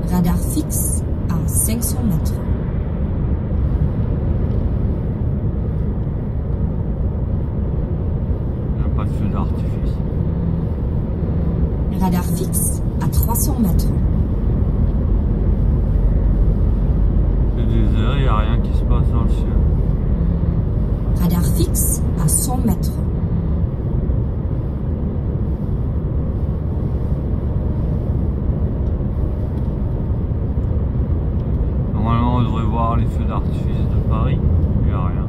Radar fixe à 500 mètres. Il n'y a pas de feu d'artifice. Radar fixe à 300 mètres. C'est désert, il n'y a rien qui se passe dans le ciel. Radar fixe à 100 mètres. Normalement, on devrait voir les feux d'artifice de Paris. Il n'y a rien.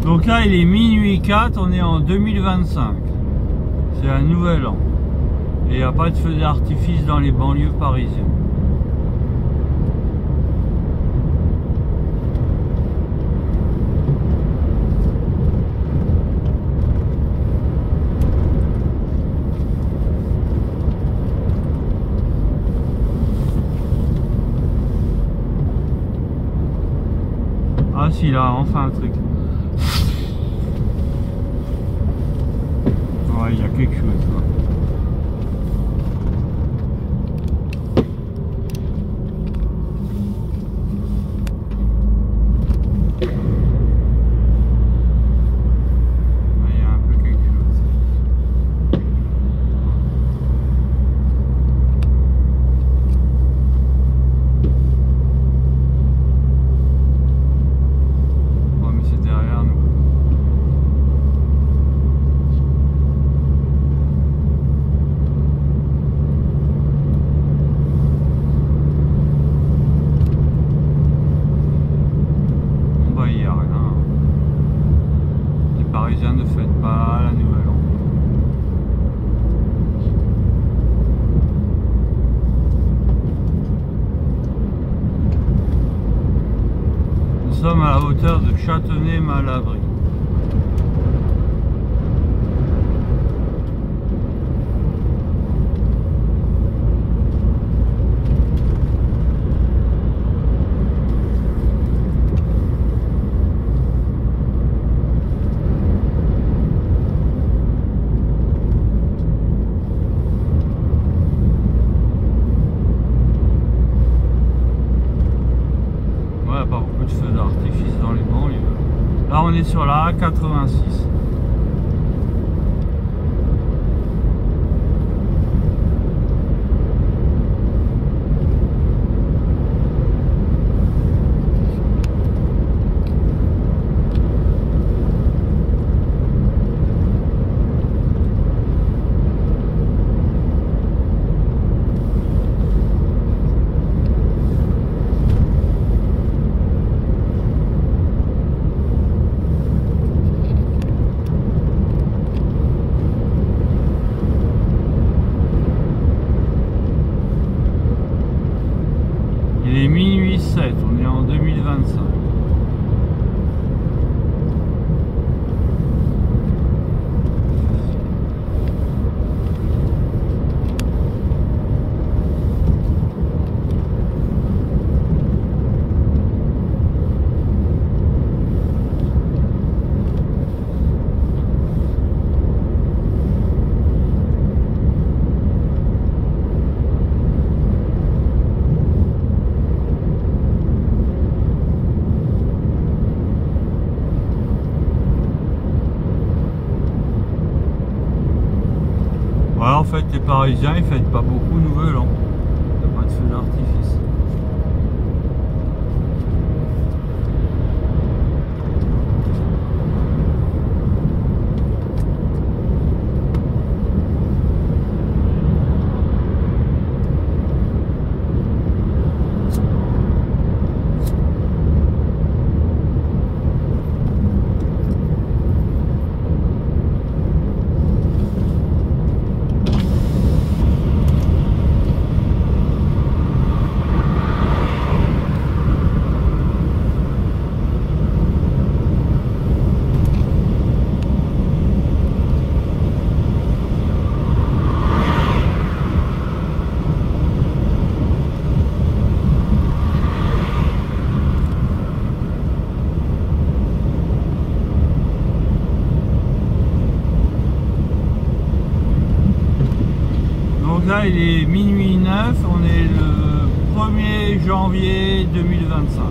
Donc là, il est minuit 4, on est en 2025. C'est un nouvel an. Et il n'y a pas de feu d'artifice dans les banlieues parisiennes. Ah si, là, enfin un truc. Ouais, il y a quelque chose là. Il y a un peu quelque chose. Ouais, mais c'est derrière nous. Ne faites pas la nouvelle an. Nous sommes à la hauteur de Châtenay-Malabry. Pas beaucoup de feux d'artifice dans les banlieues. Là on est sur la A86. Voilà, en fait, les Parisiens, ils fêtent pas beaucoup Nouvel An. Il n'y a pas de feu d'artifice. Là il est minuit 9, on est le 1er janvier 2025.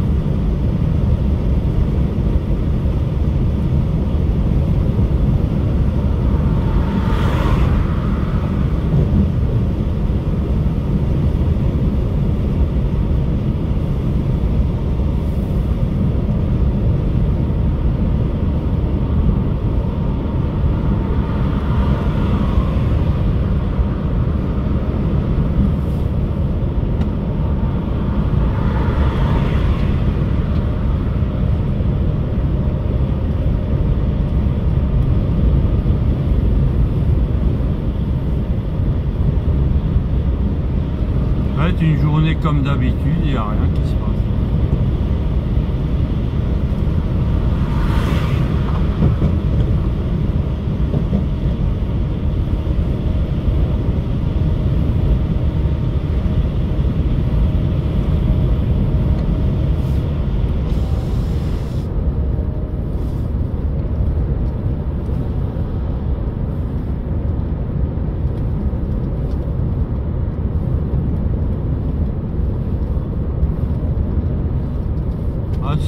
Une journée comme d'habitude, il n'y a rien qui se passe.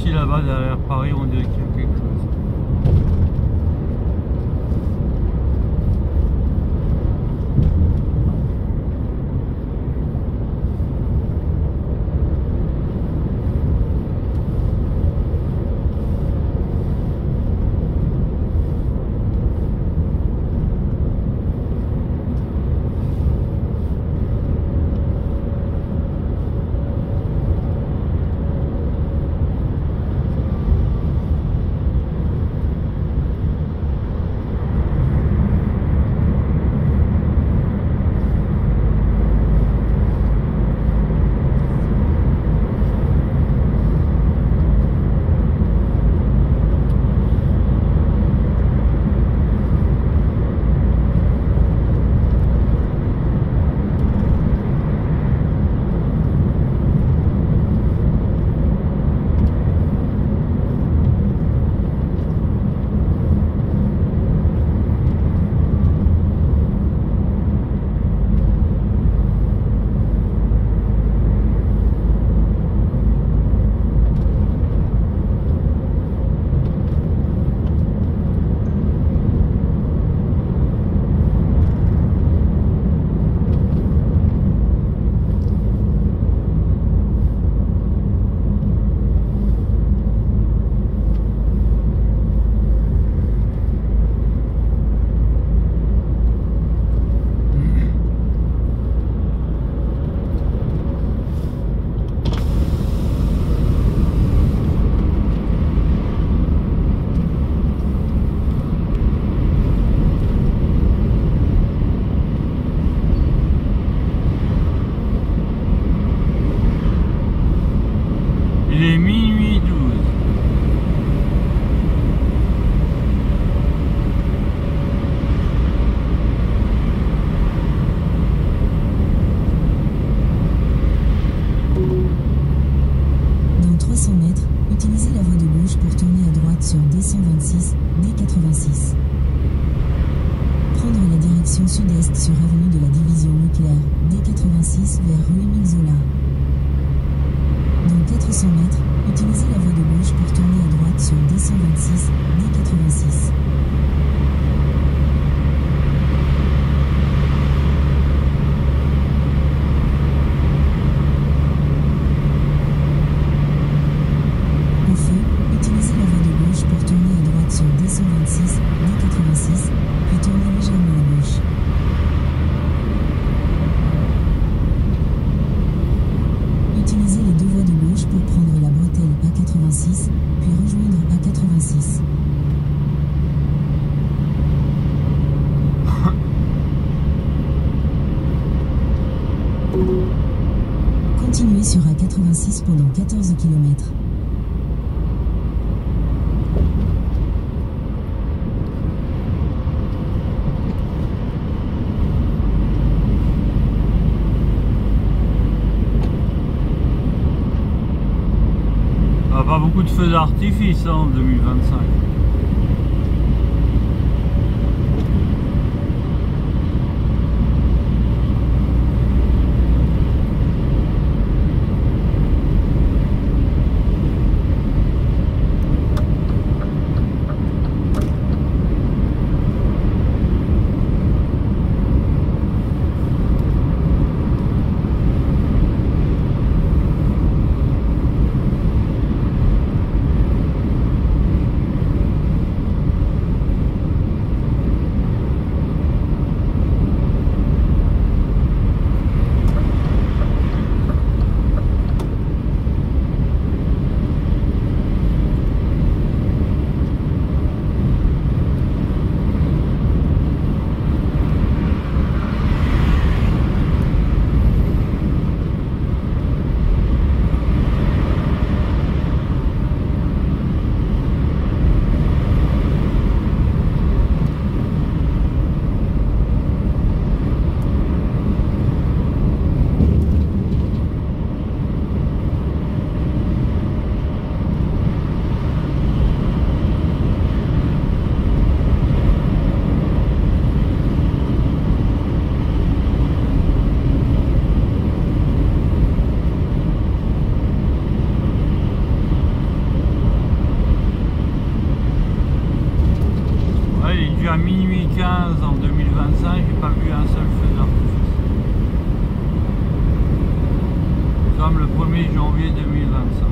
Si là-bas derrière Paris on dirait qu'il y a quelque chose. Il est minuit 12. Dans 300 mètres, utilisez la voie de gauche pour tourner à droite sur D126, D86. Prendre la direction sud-est sur avenue de la Division Leclerc, D86 vers rue Émile Zola. Dans 400 mètres, utilisez la voie de gauche pour tourner à droite sur D126, D86. sur A86 pendant 14 km. Pas beaucoup de feux d'artifice en 2025. À minuit 15 en 2025, j'ai pas vu un seul feu d'artifice. Comme le 1er janvier 2025.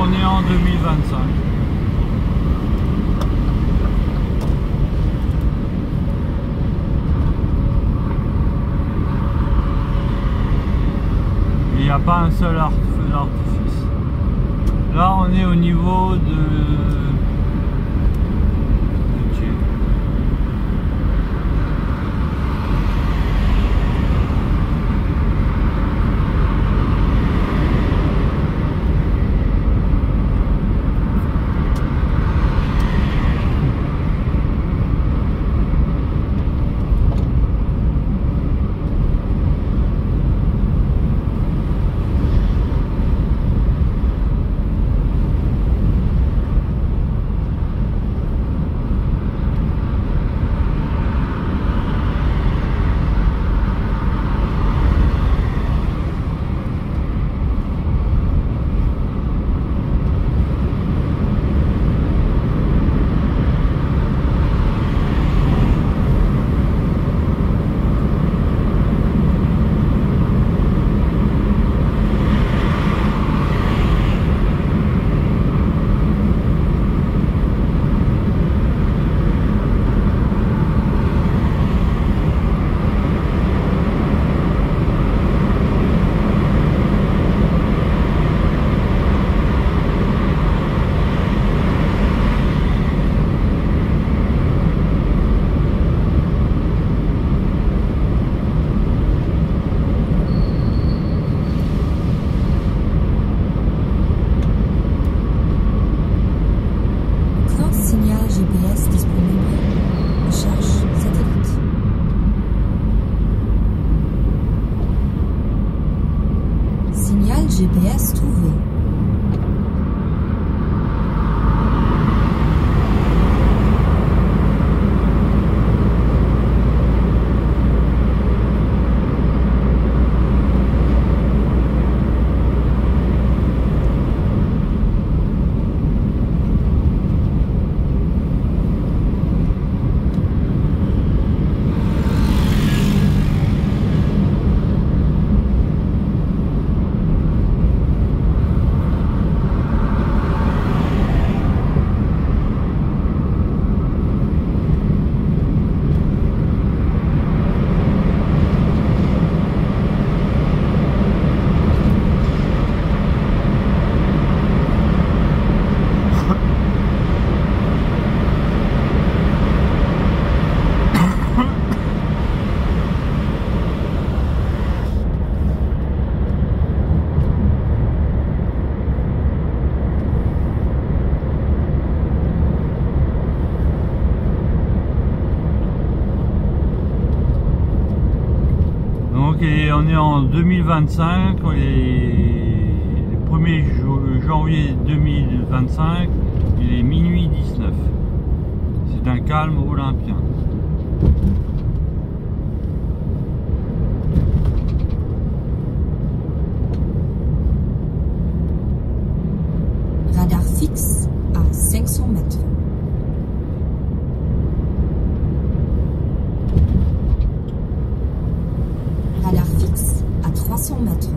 On est en 2025. Il n'y a pas un seul feu d'artifice. Là, on est au niveau de Donc on est en 2025, le 1er janvier 2025, il est minuit 19. C'est un calme olympien. Radar fixe à 500 mètres. Radar fixe à 300 mètres.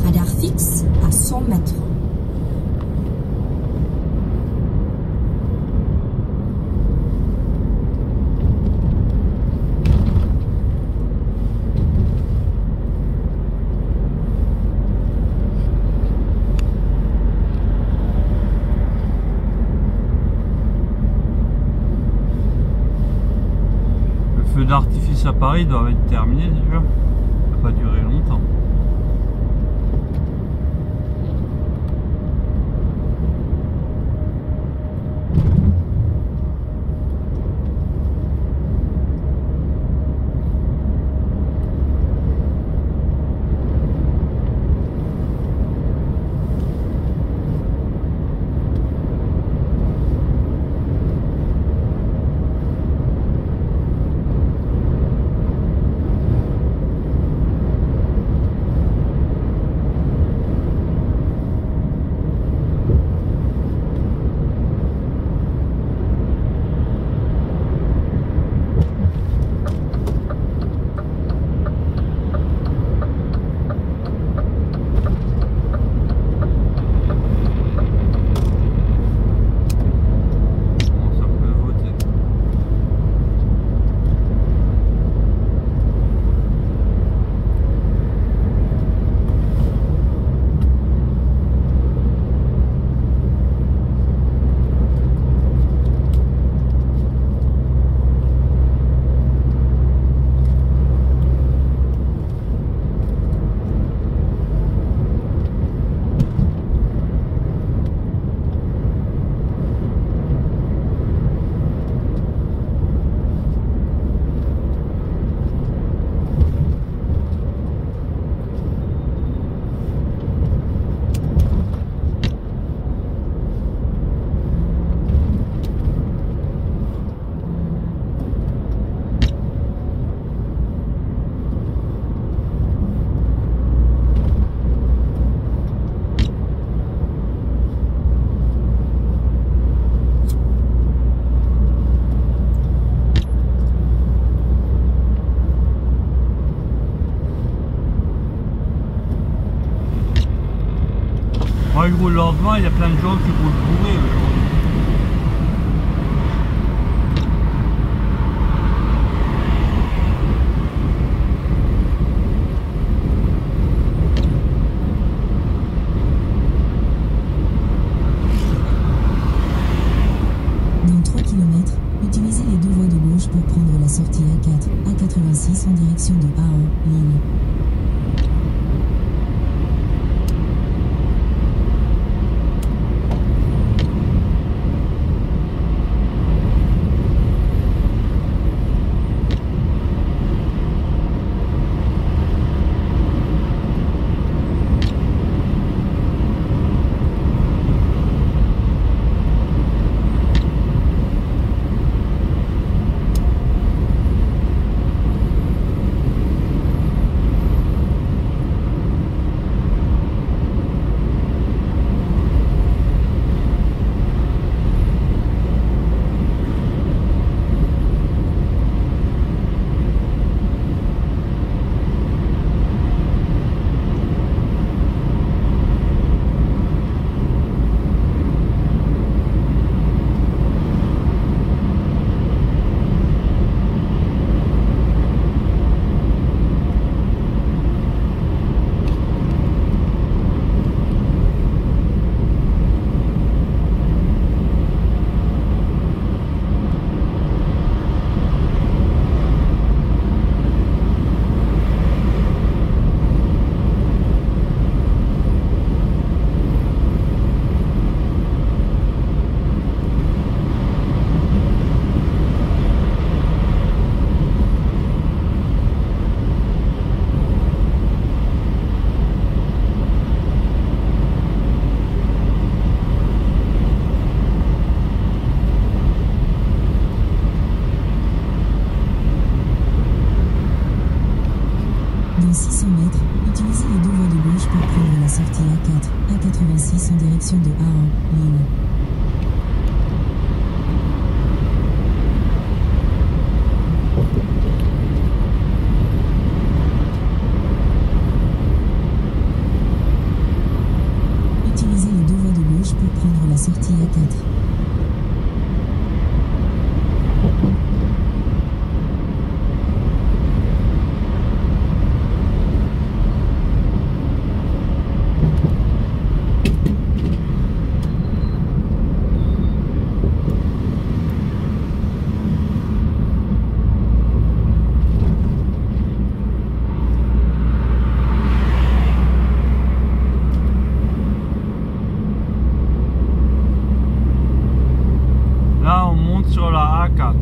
Radar fixe à 100 mètres. Le feu d'artifice à Paris doit être terminé déjà. Ça va pas durer longtemps. Moi je roule lentement, il y a plein de gens qui roulent bourrés aujourd'hui. Dans 3 km, utilisez les deux voies de gauche pour prendre la sortie A4, A86 en direction de Ahun, Lille. 300 mètres, utilisez les deux voies de gauche pour prendre la sortie A4, A86 en direction de Aron, Lille. Utilisez les deux voies de gauche pour prendre la sortie A4. Là, on monte sur la A4.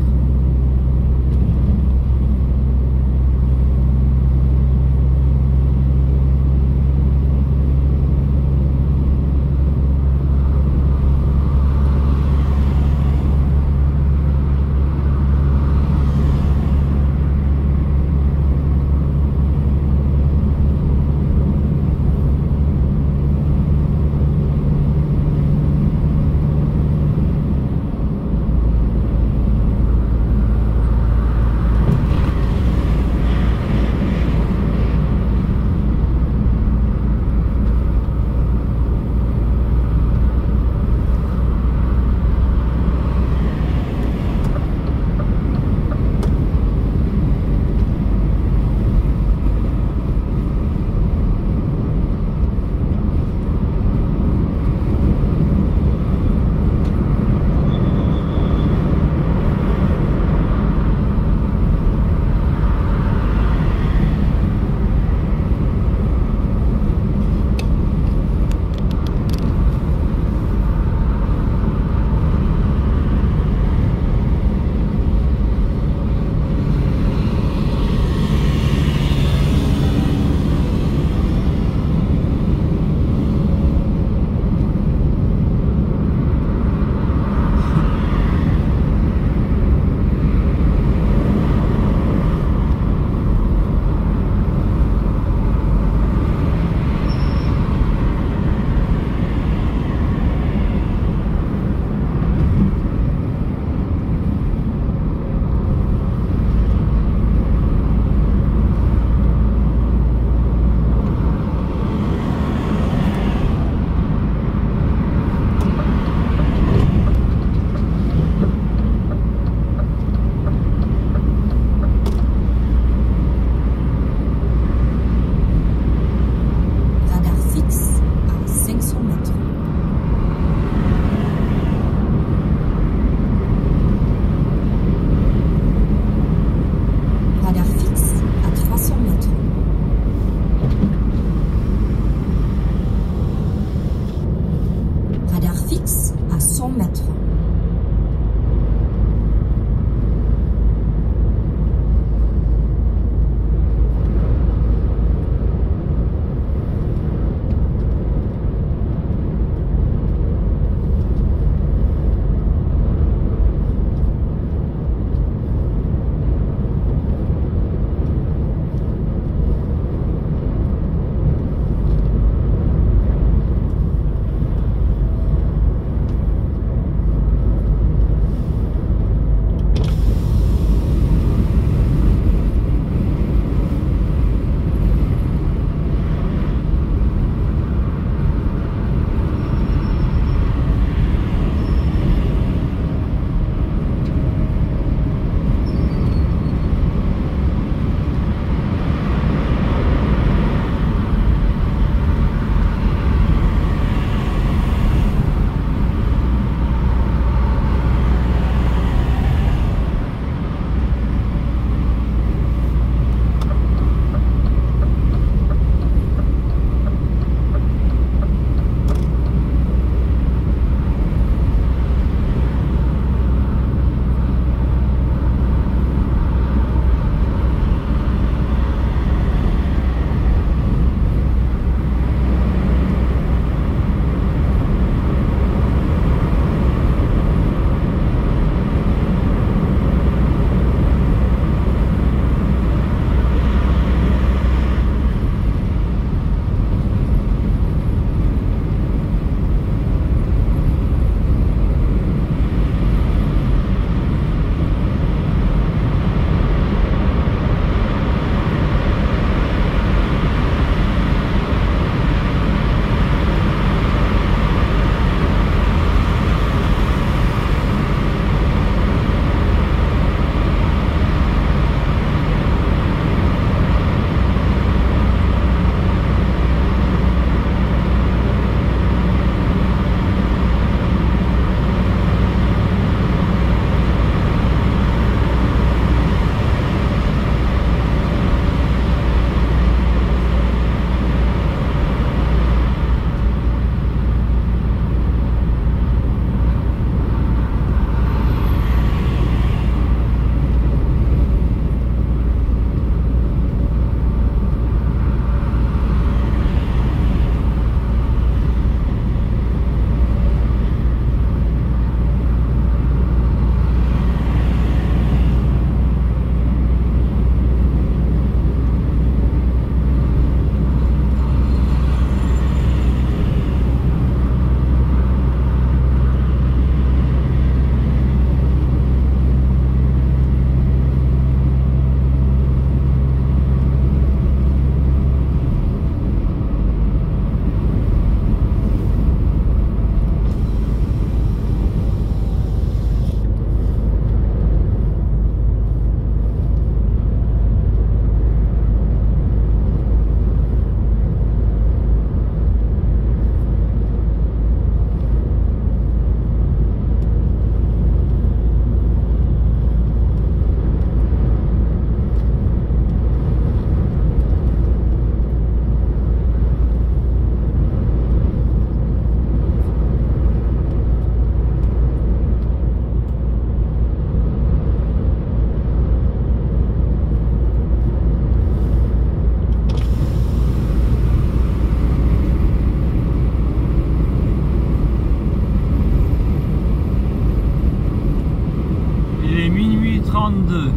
42.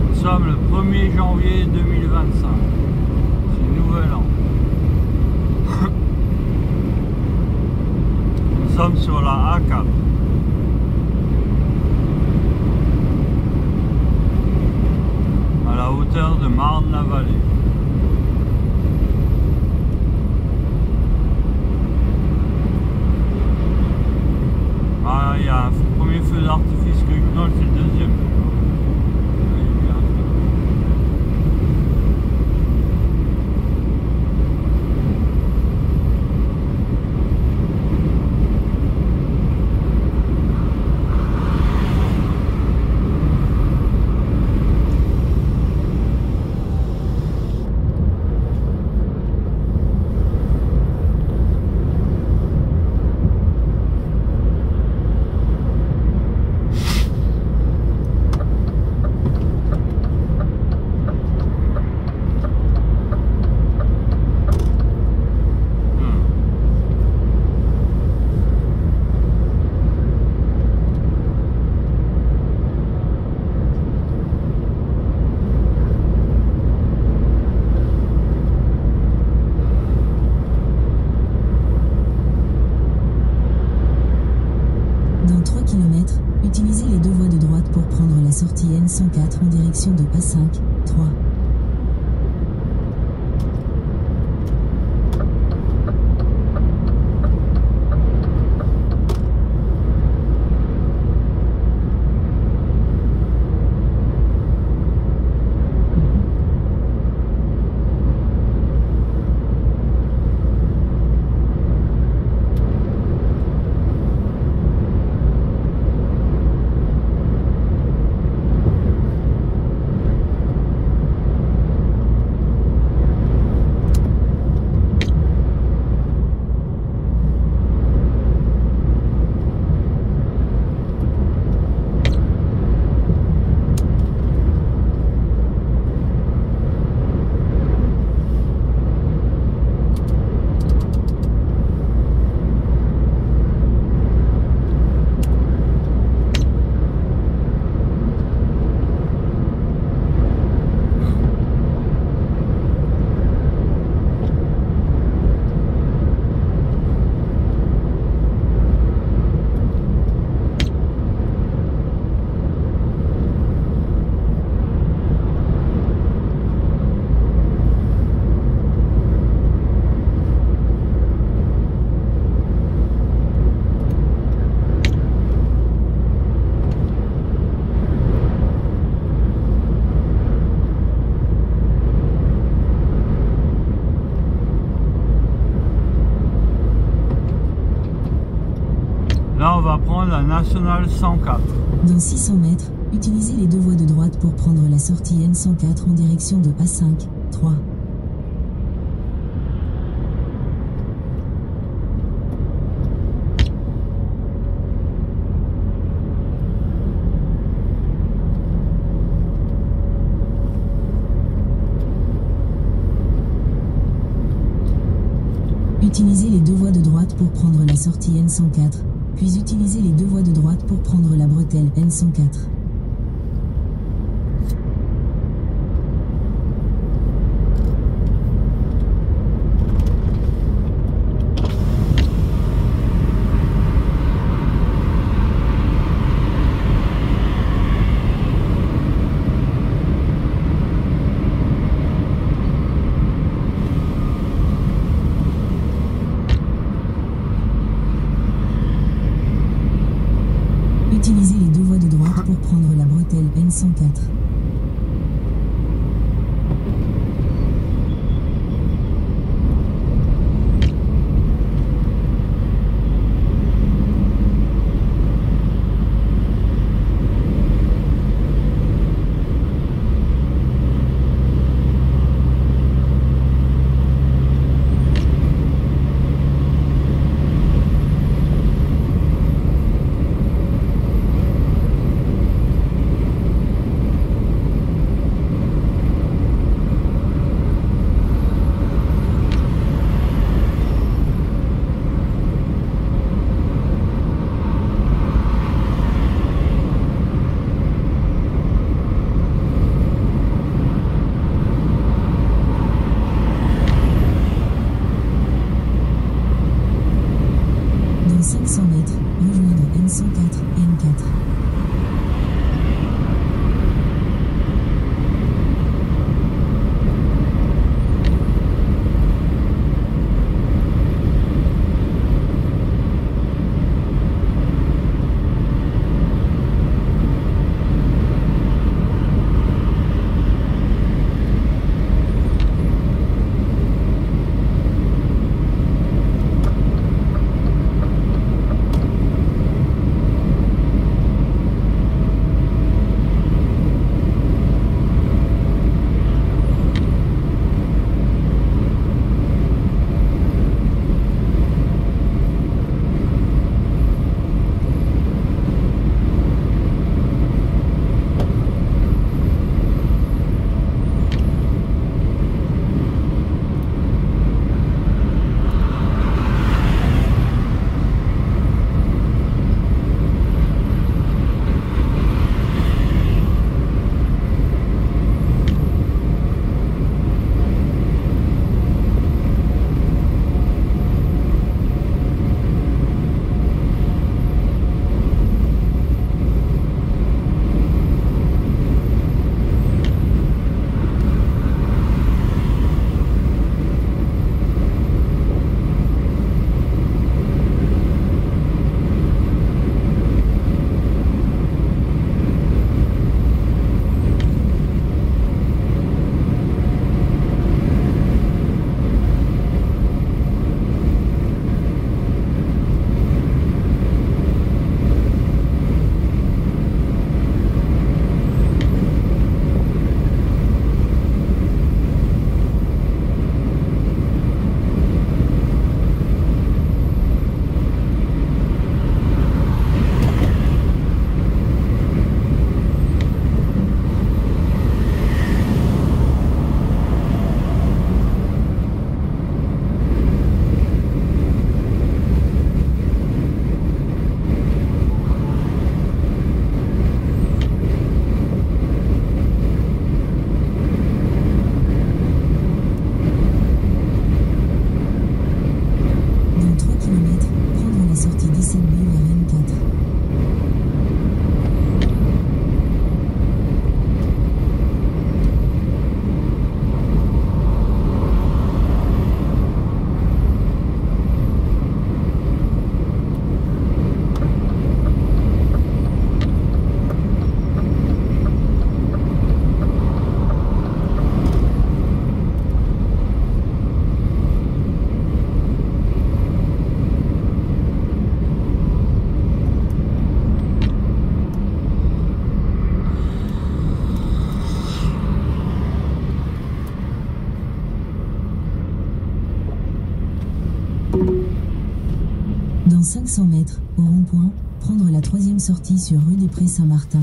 Nous sommes le 1er janvier 2025. C'est nouvel an. Nous sommes sur la A4. À la hauteur de Marne-la-Vallée. Ah, il y a un premier feu d'artifice que je donne, c'est le deuxième. Utilisez les deux voies de droite pour prendre la sortie N104 en direction de A5, 3. Là, on va prendre la nationale 104. Dans 600 mètres, utilisez les deux voies de droite pour prendre la sortie N104 en direction de A5, 3. Utilisez les deux voies de droite pour prendre la sortie N104, puis utilisez les deux voies de droite pour prendre la bretelle N104. Utilisez les deux voies de droite pour prendre la bretelle N104. Dans 500 mètres, rejoindre N104 et N4. Dans 500 mètres, au rond-point, prendre la 3e sortie sur rue des Prés Saint-Martin.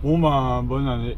Bon ben, bonne année.